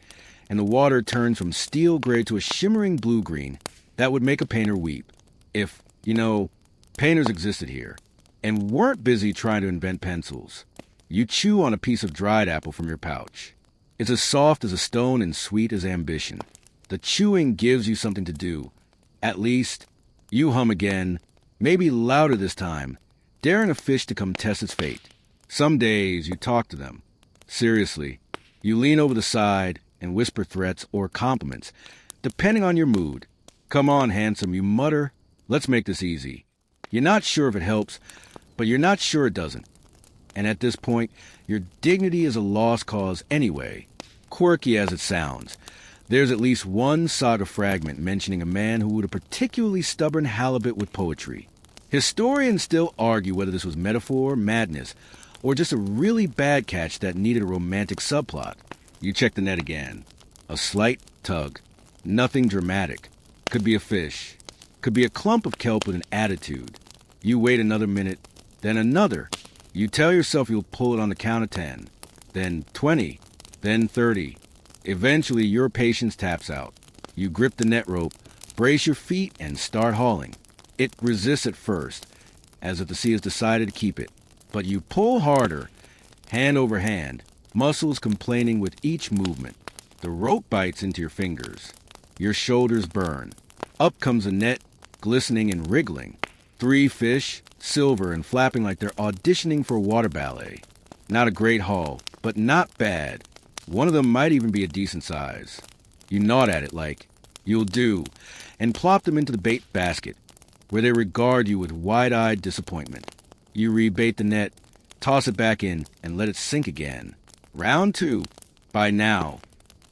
and the water turns from steel gray to a shimmering blue-green that would make a painter weep. If, painters existed here, and weren't busy trying to invent pencils. You chew on a piece of dried apple from your pouch. It's as soft as a stone and sweet as ambition. The chewing gives you something to do. At least, you hum again, maybe louder this time, daring a fish to come test its fate. Some days you talk to them. Seriously, you lean over the side and whisper threats or compliments, depending on your mood. Come on, handsome, you mutter. Let's make this easy. You're not sure if it helps, but you're not sure it doesn't. And at this point, your dignity is a lost cause anyway. Quirky as it sounds, there's at least one saga fragment mentioning a man who had a particularly stubborn halibut with poetry. Historians still argue whether this was metaphor, madness, or just a really bad catch that needed a romantic subplot. You check the net again. A slight tug. Nothing dramatic. Could be a fish. Could be a clump of kelp with an attitude. You wait another minute, then another. You tell yourself you'll pull it on the count of 10, then 20, then 30. Eventually, your patience taps out. You grip the net rope, brace your feet, and start hauling. It resists at first, as if the sea has decided to keep it. But you pull harder, hand over hand, muscles complaining with each movement. The rope bites into your fingers. Your shoulders burn. Up comes the net, glistening and wriggling. 3 fish, silver and flapping like they're auditioning for a water ballet. Not a great haul, but not bad. One of them might even be a decent size. You nod at it like, "You'll do," and plop them into the bait basket, where they regard you with wide-eyed disappointment. You rebait the net, toss it back in, and let it sink again. Round 2. By now,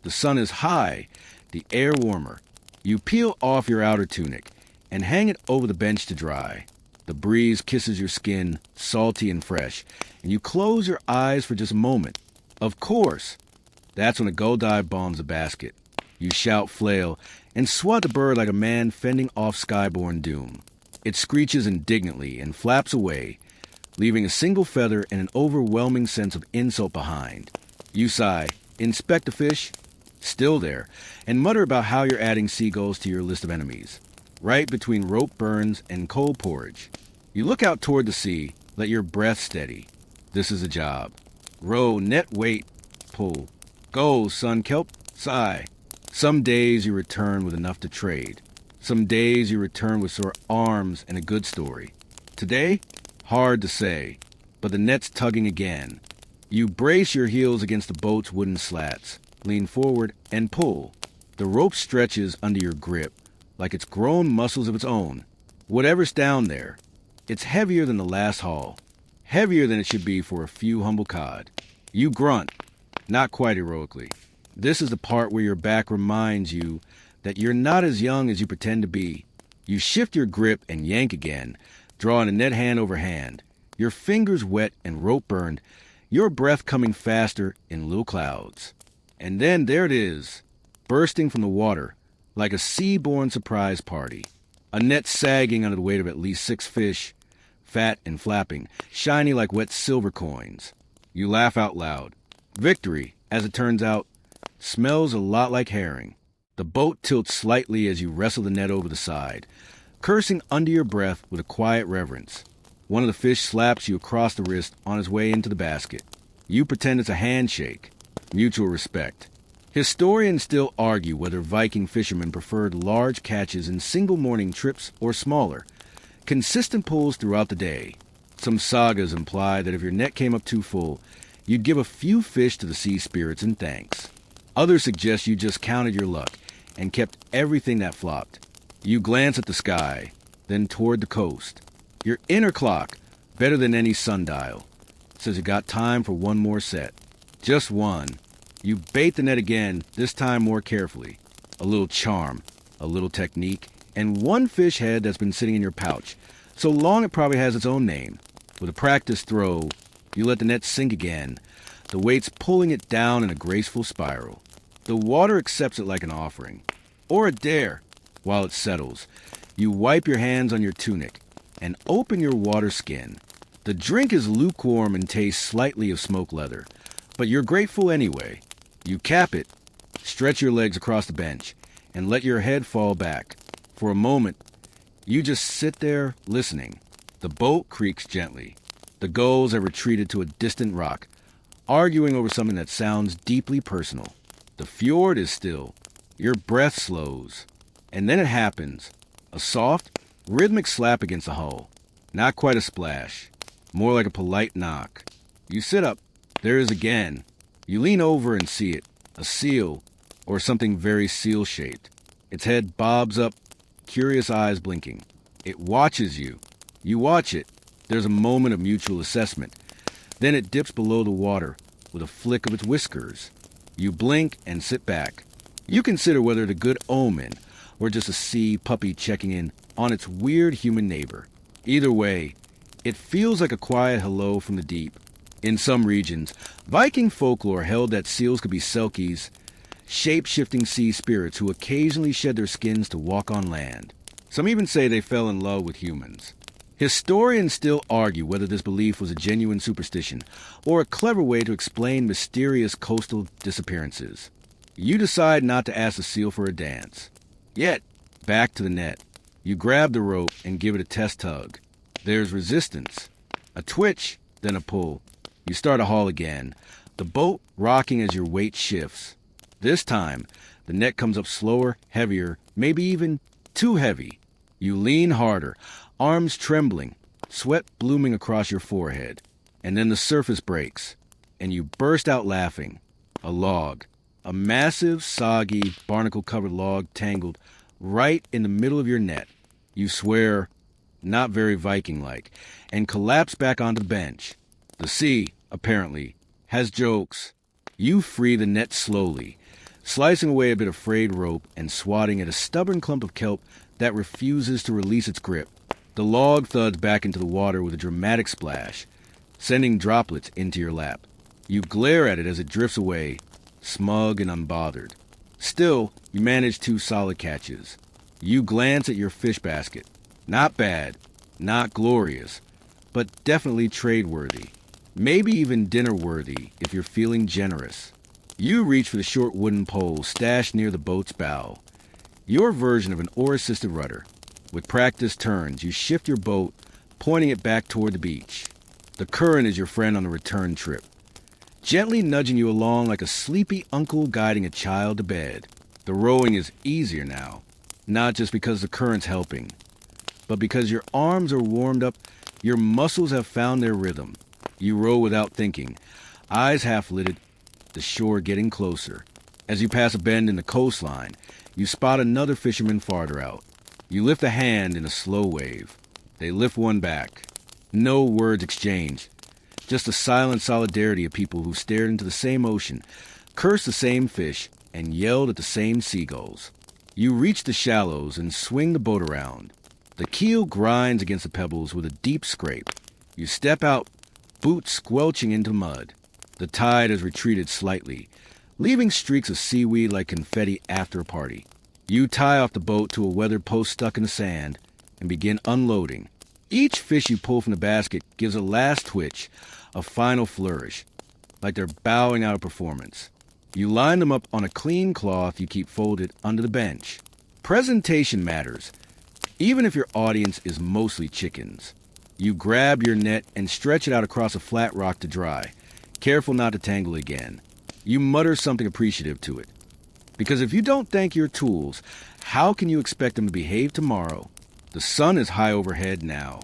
the sun is high, the air warmer. You peel off your outer tunic and hang it over the bench to dry. The breeze kisses your skin, salty and fresh, and you close your eyes for just a moment. Of course, that's when a go dive bombs the basket. You shout, flail, and swat the bird like a man fending off skyborne doom. It screeches indignantly and flaps away, leaving a single feather and an overwhelming sense of insult behind. You sigh, inspect the fish, still there, and mutter about how you're adding seagulls to your list of enemies. Right between rope burns and cold porridge. You look out toward the sea, let your breath steady. This is a job. Row, net, wait, pull. Go, sun kelp, sigh. Some days you return with enough to trade. Some days you return with sore arms and a good story. Today, hard to say, but the net's tugging again. You brace your heels against the boat's wooden slats, lean forward, and pull. The rope stretches under your grip, like it's grown muscles of its own. Whatever's down there, it's heavier than the last haul. Heavier than it should be for a few humble cod. You grunt, not quite heroically. This is the part where your back reminds you that you're not as young as you pretend to be. You shift your grip and yank again, drawing a net hand over hand. Your fingers wet and rope burned, your breath coming faster in little clouds. And then there it is, bursting from the water, like a sea-born surprise party. A net sagging under the weight of at least 6 fish, fat and flapping, shiny like wet silver coins. You laugh out loud. Victory, as it turns out, smells a lot like herring. The boat tilts slightly as you wrestle the net over the side, cursing under your breath with a quiet reverence. One of the fish slaps you across the wrist on his way into the basket. You pretend it's a handshake. Mutual respect. Historians still argue whether Viking fishermen preferred large catches in single morning trips or smaller, consistent pulls throughout the day. Some sagas imply that if your net came up too full, you'd give a few fish to the sea spirits in thanks. Others suggest you just counted your luck and kept everything that flopped. You glance at the sky, then toward the coast. Your inner clock, better than any sundial, says you got time for one more set. Just one. You bait the net again, this time more carefully. A little charm, a little technique, and one fish head that's been sitting in your pouch. So long it probably has its own name. With a practice throw, you let the net sink again, the weights pulling it down in a graceful spiral. The water accepts it like an offering, or a dare. While it settles, you wipe your hands on your tunic and open your water skin. The drink is lukewarm and tastes slightly of smoked leather, but you're grateful anyway. You cap it, stretch your legs across the bench, and let your head fall back. For a moment, you just sit there listening. The boat creaks gently. The gulls have retreated to a distant rock, arguing over something that sounds deeply personal. The fjord is still. Your breath slows. And then it happens. A soft, rhythmic slap against the hull. Not quite a splash. More like a polite knock. You sit up. There it is again. You lean over and see it. A seal, or something very seal-shaped. Its head bobs up, curious eyes blinking. It watches you. You watch it. There's a moment of mutual assessment. Then it dips below the water with a flick of its whiskers. You blink and sit back. You consider whether it's a good omen or just a sea puppy checking in on its weird human neighbor. Either way, it feels like a quiet hello from the deep. In some regions, Viking folklore held that seals could be selkies, shape-shifting sea spirits who occasionally shed their skins to walk on land. Some even say they fell in love with humans. Historians still argue whether this belief was a genuine superstition or a clever way to explain mysterious coastal disappearances. You decide not to ask the seal for a dance. Yet, back to the net. You grab the rope and give it a test tug. There's resistance. A twitch, then a pull. You start a haul again, the boat rocking as your weight shifts. This time, the net comes up slower, heavier, maybe even too heavy. You lean harder, arms trembling, sweat blooming across your forehead. And then the surface breaks, and you burst out laughing. A log. A massive, soggy, barnacle-covered log tangled right in the middle of your net. You swear, not very Viking-like, and collapse back onto the bench. The sea, apparently, has jokes. You free the net slowly, slicing away a bit of frayed rope and swatting at a stubborn clump of kelp that refuses to release its grip. The log thuds back into the water with a dramatic splash, sending droplets into your lap. You glare at it as it drifts away, smug and unbothered. Still, you manage 2 solid catches. You glance at your fish basket. Not bad, not glorious, but definitely trade-worthy. Maybe even dinner-worthy if you're feeling generous. You reach for the short wooden pole stashed near the boat's bow. Your version of an oar-assisted rudder. With practiced turns, you shift your boat, pointing it back toward the beach. The current is your friend on the return trip, gently nudging you along like a sleepy uncle guiding a child to bed. The rowing is easier now, not just because the current's helping, but because your arms are warmed up, your muscles have found their rhythm. You row without thinking, eyes half-lidded, the shore getting closer. As you pass a bend in the coastline, you spot another fisherman farther out. You lift a hand in a slow wave. They lift one back. No words exchanged. Just a silent solidarity of people who stared into the same ocean, cursed the same fish, and yelled at the same seagulls. You reach the shallows and swing the boat around. The keel grinds against the pebbles with a deep scrape. You step out, boots squelching into mud. The tide has retreated slightly, leaving streaks of seaweed like confetti after a party. You tie off the boat to a weathered post stuck in the sand and begin unloading. Each fish you pull from the basket gives a last twitch, a final flourish, like they're bowing out a performance. You line them up on a clean cloth you keep folded under the bench. Presentation matters, even if your audience is mostly chickens. You grab your net and stretch it out across a flat rock to dry, careful not to tangle again. You mutter something appreciative to it. Because if you don't thank your tools, how can you expect them to behave tomorrow? The sun is high overhead now.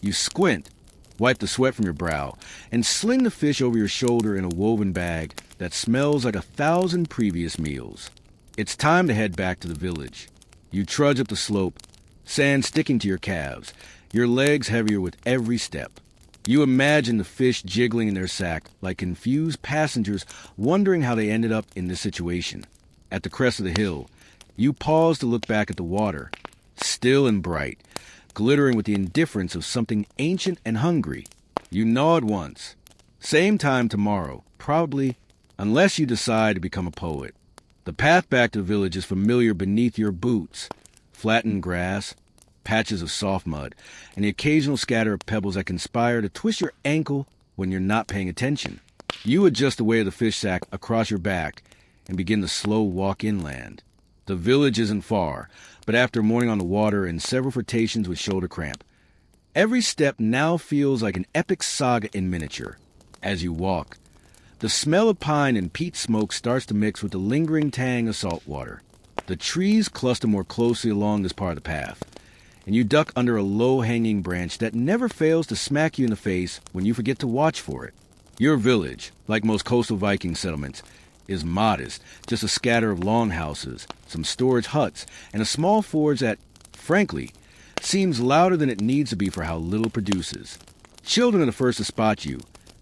You squint, wipe the sweat from your brow, and sling the fish over your shoulder in a woven bag that smells like 1,000 previous meals. It's time to head back to the village. You trudge up the slope, sand sticking to your calves, your legs heavier with every step. You imagine the fish jiggling in their sack like confused passengers wondering how they ended up in this situation. At the crest of the hill, you pause to look back at the water, still and bright, glittering with the indifference of something ancient and hungry. You nod once. Same time tomorrow, probably, unless you decide to become a poet. The path back to the village is familiar beneath your boots. Flattened grass, patches of soft mud, and the occasional scatter of pebbles that conspire to twist your ankle when you're not paying attention. You adjust the weight of the fish sack across your back and begin the slow walk inland. The village isn't far, but after a morning on the water and several flirtations with shoulder cramp, every step now feels like an epic saga in miniature. As you walk, the smell of pine and peat smoke starts to mix with the lingering tang of salt water. The trees cluster more closely along this part of the path, and you duck under a low-hanging branch that never fails to smack you in the face when you forget to watch for it. Your village, like most coastal Viking settlements, is modest, just a scatter of longhouses, some storage huts, and a small forge that, frankly, seems louder than it needs to be for how little it produces. Children are the first to spot you,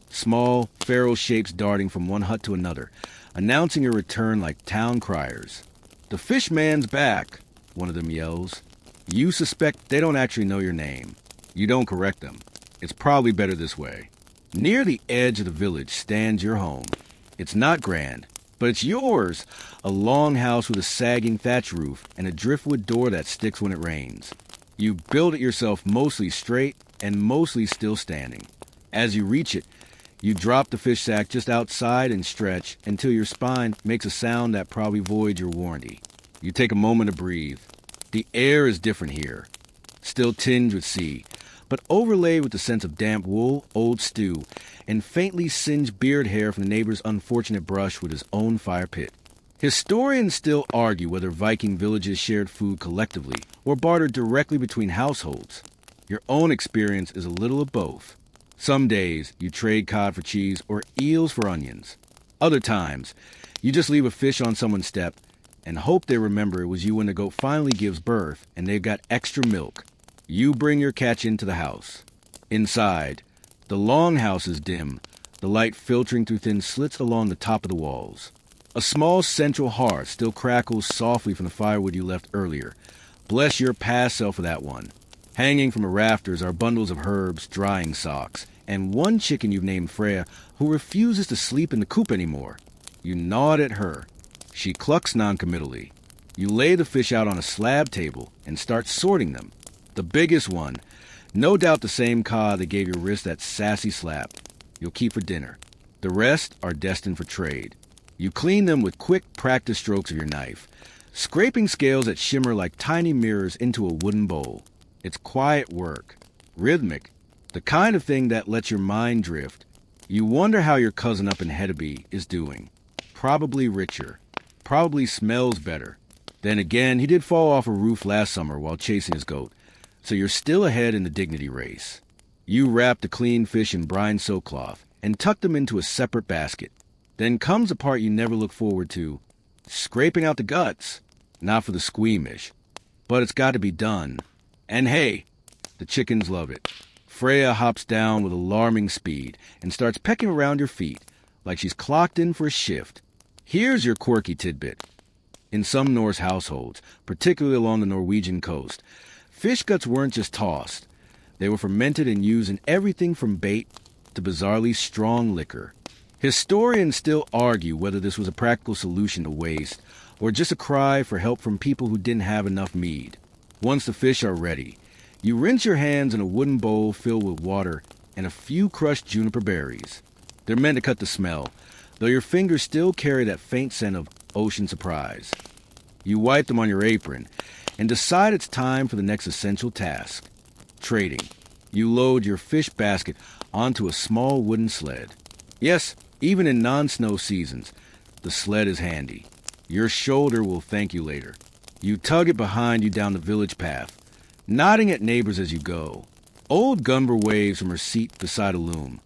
small, feral shapes darting from one hut to another, announcing your return like town criers. "The fishman's back," one of them yells. You suspect they don't actually know your name. You don't correct them. It's probably better this way. Near the edge of the village stands your home. It's not grand, but it's yours. A long house with a sagging thatch roof and a driftwood door that sticks when it rains. You build it yourself, mostly straight and mostly still standing. As you reach it, you drop the fish sack just outside and stretch until your spine makes a sound that probably voids your warranty. You take a moment to breathe. The air is different here, still tinged with sea, but overlaid with the sense of damp wool, old stew, and faintly singed beard hair from the neighbor's unfortunate brush with his own fire pit. Historians still argue whether Viking villages shared food collectively or bartered directly between households. Your own experience is a little of both. Some days, you trade cod for cheese or eels for onions. Other times, you just leave a fish on someone's step and hope they remember it was you when the goat finally gives birth and they've got extra milk. You bring your catch into the house. Inside, the longhouse is dim, the light filtering through thin slits along the top of the walls. A small central hearth still crackles softly from the firewood you left earlier. Bless your past self for that one. Hanging from the rafters are bundles of herbs, drying socks, and one chicken you've named Freya who refuses to sleep in the coop anymore. You nod at her. She clucks noncommittally. You lay the fish out on a slab table and start sorting them. The biggest one, no doubt the same cod that gave your wrist that sassy slap, you'll keep for dinner. The rest are destined for trade. You clean them with quick practice strokes of your knife, scraping scales that shimmer like tiny mirrors into a wooden bowl. It's quiet work, rhythmic, the kind of thing that lets your mind drift. You wonder how your cousin up in Hedeby is doing. Probably richer. Probably smells better. Then again, he did fall off a roof last summer while chasing his goat, so you're still ahead in the dignity race. You wrap the clean fish in brine soak cloth and tuck them into a separate basket. Then comes the part you never look forward to, scraping out the guts. Not for the squeamish, but it's got to be done. And hey, the chickens love it. Freya hops down with alarming speed and starts pecking around your feet like she's clocked in for a shift. Here's your quirky tidbit. In some Norse households, particularly along the Norwegian coast, fish guts weren't just tossed. They were fermented and used in everything from bait to bizarrely strong liquor. Historians still argue whether this was a practical solution to waste or just a cry for help from people who didn't have enough mead. Once the fish are ready, you rinse your hands in a wooden bowl filled with water and a few crushed juniper berries. They're meant to cut the smell, though your fingers still carry that faint scent of ocean surprise. You wipe them on your apron and decide it's time for the next essential task, trading. You load your fish basket onto a small wooden sled. Yes, even in non-snow seasons, the sled is handy. Your shoulder will thank you later. You tug it behind you down the village path, nodding at neighbors as you go. Old Gunber waves from her seat beside a loom,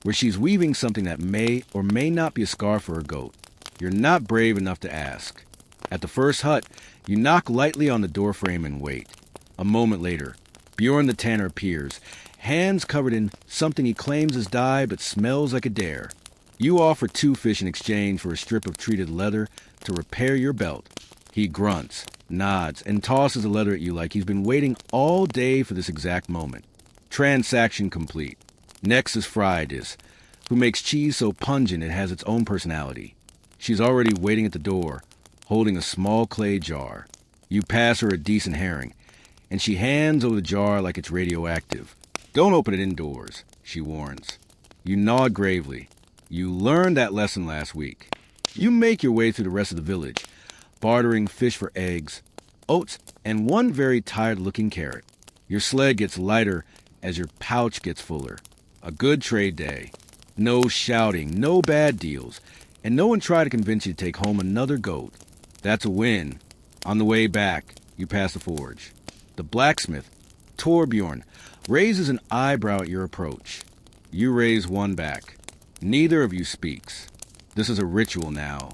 where she's weaving something that may or may not be a scarf for her goat. You're not brave enough to ask. At the first hut, you knock lightly on the doorframe and wait. A moment later, Bjorn the tanner appears, hands covered in something he claims is dye but smells like a dare. You offer 2 fish in exchange for a strip of treated leather to repair your belt. He grunts, nods, and tosses the leather at you like he's been waiting all day for this exact moment. Transaction complete. Next is Friedis, who makes cheese so pungent it has its own personality. She's already waiting at the door, holding a small clay jar. You pass her a decent herring, and she hands over the jar like it's radioactive. Don't open it indoors, she warns. You nod gravely. You learned that lesson last week. You make your way through the rest of the village, bartering fish for eggs, oats, and one very tired-looking carrot. Your sled gets lighter as your pouch gets fuller. A good trade day. No shouting, no bad deals, and no one tried to convince you to take home another goat. That's a win. On the way back, you pass the forge. The blacksmith, Torbjorn, raises an eyebrow at your approach. You raise one back. Neither of you speaks. This is a ritual now.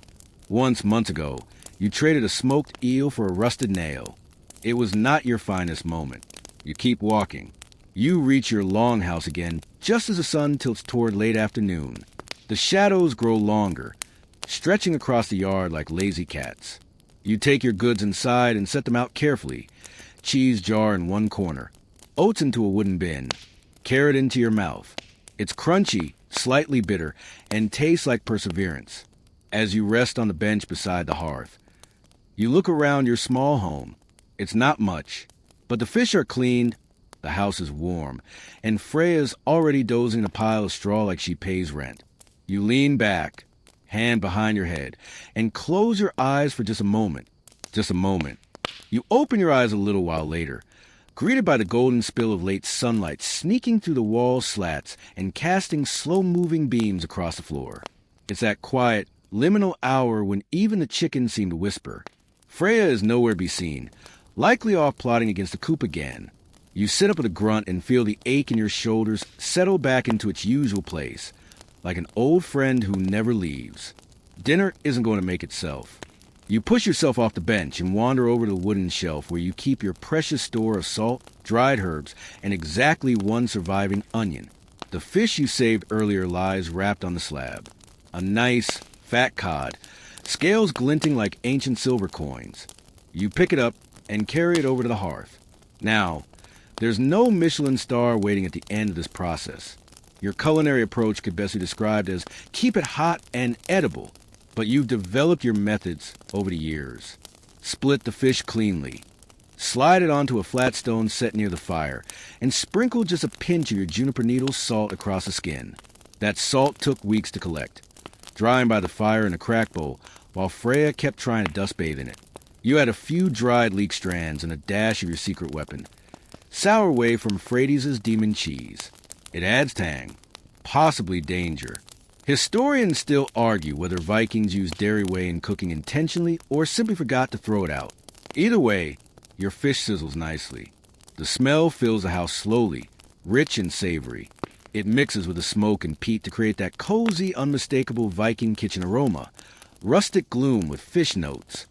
Once, months ago, you traded a smoked eel for a rusted nail. It was not your finest moment. You keep walking. You reach your longhouse again just as the sun tilts toward late afternoon. The shadows grow longer, stretching across the yard like lazy cats. You take your goods inside and set them out carefully. Cheese jar in one corner, oats into a wooden bin, carrot into your mouth. It's crunchy, slightly bitter, and tastes like perseverance. As you rest on the bench beside the hearth, you look around your small home. It's not much, but the fish are cleaned, the house is warm, and Freya's already dozing in a pile of straw like she pays rent. You lean back, hand behind your head, and close your eyes for just a moment. Just a moment. You open your eyes a little while later, greeted by the golden spill of late sunlight sneaking through the wall slats and casting slow-moving beams across the floor. It's that quiet, liminal hour when even the chickens seem to whisper. Freya is nowhere to be seen, likely off plotting against the coop again. You sit up with a grunt and feel the ache in your shoulders settle back into its usual place, like an old friend who never leaves. Dinner isn't going to make itself. You push yourself off the bench and wander over to the wooden shelf where you keep your precious store of salt, dried herbs, and exactly one surviving onion. The fish you saved earlier lies wrapped on the slab. A nice, fat cod, scales glinting like ancient silver coins. You pick it up and carry it over to the hearth. Now, there's no Michelin star waiting at the end of this process. Your culinary approach could best be described as keep it hot and edible, but you've developed your methods over the years. Split the fish cleanly. Slide it onto a flat stone set near the fire, and sprinkle just a pinch of your juniper needle salt across the skin. That salt took weeks to collect, drying by the fire in a crack bowl, while Freya kept trying to dust bathe in it. You had a few dried leek strands and a dash of your secret weapon, sour whey from Frady's demon cheese. It adds tang, possibly danger. Historians still argue whether Vikings used dairy whey in cooking intentionally or simply forgot to throw it out. Either way, your fish sizzles nicely. The smell fills the house slowly, rich and savory. It mixes with the smoke and peat to create that cozy, unmistakable Viking kitchen aroma, rustic gloom with fish notes.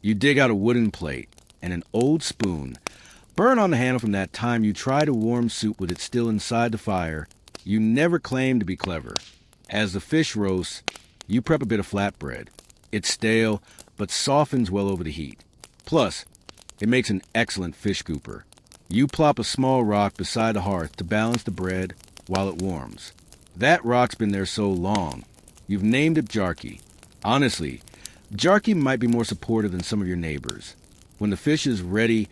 You dig out a wooden plate and an old spoon, burn on the handle from that time you tried a warm soup with it still inside the fire. You never claimed to be clever. As the fish roasts, you prep a bit of flatbread. It's stale, but softens well over the heat. Plus, it makes an excellent fish scooper. You plop a small rock beside the hearth to balance the bread while it warms. That rock's been there so long, you've named it Jarky. Honestly, Jarky might be more supportive than some of your neighbors. When the fish is ready,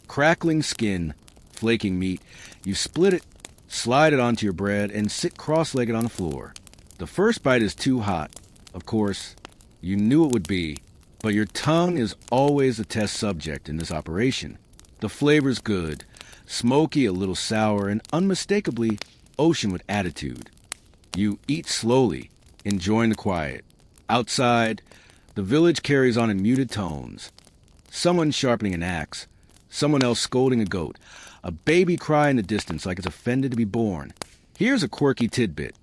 crackling skin, flaking meat, you split it, slide it onto your bread, and sit cross-legged on the floor. The first bite is too hot. Of course, you knew it would be, but your tongue is always the test subject in this operation. The flavor's good, smoky, a little sour, and unmistakably ocean with attitude. You eat slowly, enjoying the quiet. Outside, the village carries on in muted tones. Someone sharpening an axe, someone else scolding a goat, a baby cry in the distance like it's offended to be born. Here's a quirky tidbit.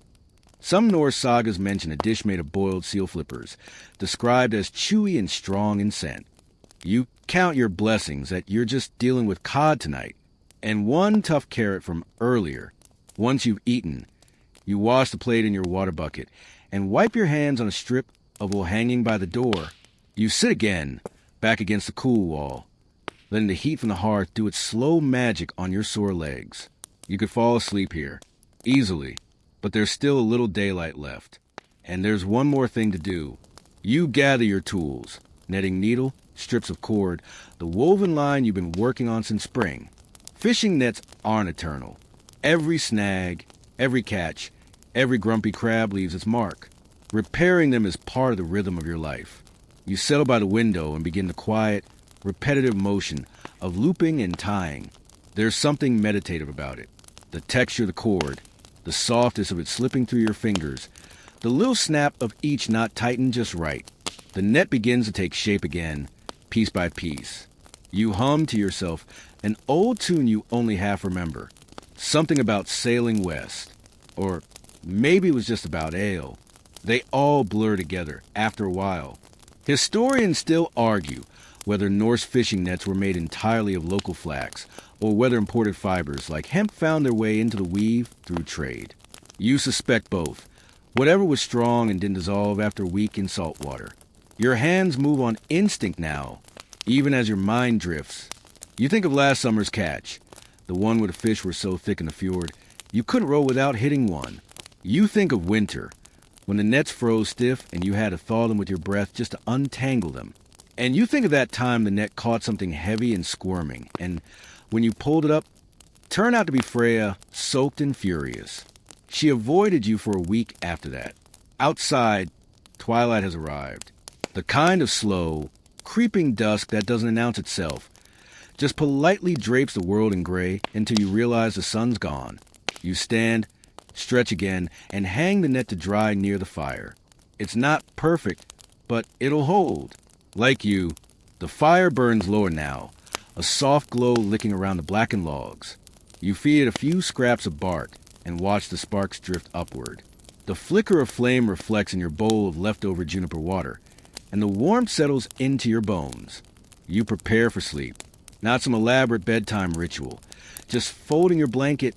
Some Norse sagas mention a dish made of boiled seal flippers, described as chewy and strong in scent. You count your blessings that you're just dealing with cod tonight, and one tough carrot from earlier. Once you've eaten, you wash the plate in your water bucket and wipe your hands on a strip of wool hanging by the door. You sit again, back against the cool wall, letting the heat from the hearth do its slow magic on your sore legs. You could fall asleep here, easily. But there's still a little daylight left. And there's one more thing to do. You gather your tools, netting needle, strips of cord, the woven line you've been working on since spring. Fishing nets aren't eternal. Every snag, every catch, every grumpy crab leaves its mark. Repairing them is part of the rhythm of your life. You settle by the window and begin the quiet, repetitive motion of looping and tying. There's something meditative about it. The texture of the cord, the softness of it slipping through your fingers, the little snap of each knot tightened just right. The net begins to take shape again, piece by piece. You hum to yourself an old tune you only half remember. Something about sailing west. Or maybe it was just about ale. They all blur together after a while. Historians still argue whether Norse fishing nets were made entirely of local flax, or whether imported fibers like hemp found their way into the weave through trade. You suspect both, whatever was strong and didn't dissolve after a week in salt water. Your hands move on instinct now, even as your mind drifts. You think of last summer's catch, the one where the fish were so thick in the fjord, You couldn't row without hitting one. You think of winter, when the nets froze stiff and you had to thaw them with your breath just to untangle them. And you think of that time the net caught something heavy and squirming, and when you pulled it up, turned out to be Freya, soaked and furious. She avoided you for a week after that. Outside, twilight has arrived. The kind of slow, creeping dusk that doesn't announce itself, just politely drapes the world in gray until you realize the sun's gone. You stand, stretch again, and hang the net to dry near the fire. It's not perfect, but it'll hold. Like you, the fire burns lower now, a soft glow licking around the blackened logs. You feed it a few scraps of bark and watch the sparks drift upward. The flicker of flame reflects in your bowl of leftover juniper water, and the warmth settles into your bones. You prepare for sleep. Not some elaborate bedtime ritual, just folding your blanket,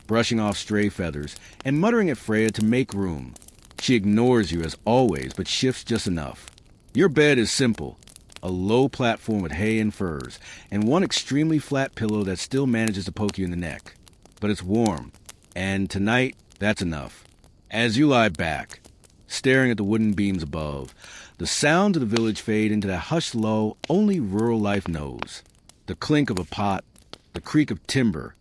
brushing off stray feathers, and muttering at Freya to make room. She ignores you as always, but shifts just enough. Your bed is simple, a low platform with hay and furs, and one extremely flat pillow that still manages to poke you in the neck. But it's warm, and tonight, that's enough. As you lie back, staring at the wooden beams above, the sounds of the village fade into that hushed lull only rural life knows. The clink of a pot, the creak of timber,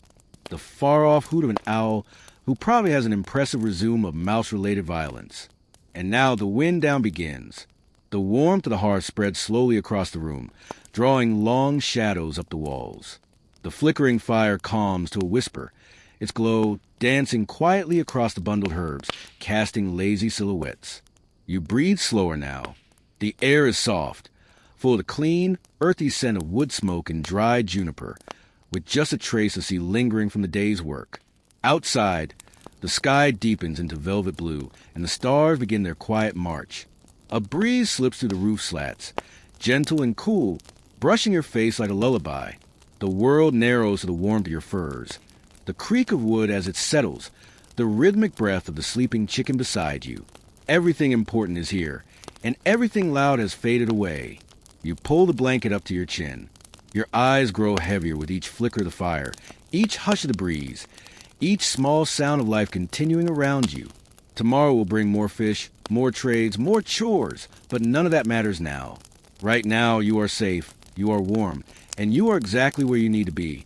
the far-off hoot of an owl who probably has an impressive resume of mouse-related violence. And now the wind down begins. The warmth of the hearth spreads slowly across the room, drawing long shadows up the walls. The flickering fire calms to a whisper, its glow dancing quietly across the bundled herbs, casting lazy silhouettes. You breathe slower now. The air is soft, full of the clean, earthy scent of wood smoke and dried juniper, with just a trace of sea lingering from the day's work. Outside, the sky deepens into velvet blue, and the stars begin their quiet march. A breeze slips through the roof slats, gentle and cool, brushing your face like a lullaby. The world narrows to the warmth of your furs. The creak of wood as it settles, the rhythmic breath of the sleeping chicken beside you. Everything important is here, and everything loud has faded away. You pull the blanket up to your chin. Your eyes grow heavier with each flicker of the fire, each hush of the breeze, each small sound of life continuing around you. Tomorrow will bring more fish, more trades, more chores, but none of that matters now. Right now, you are safe, you are warm, and you are exactly where you need to be.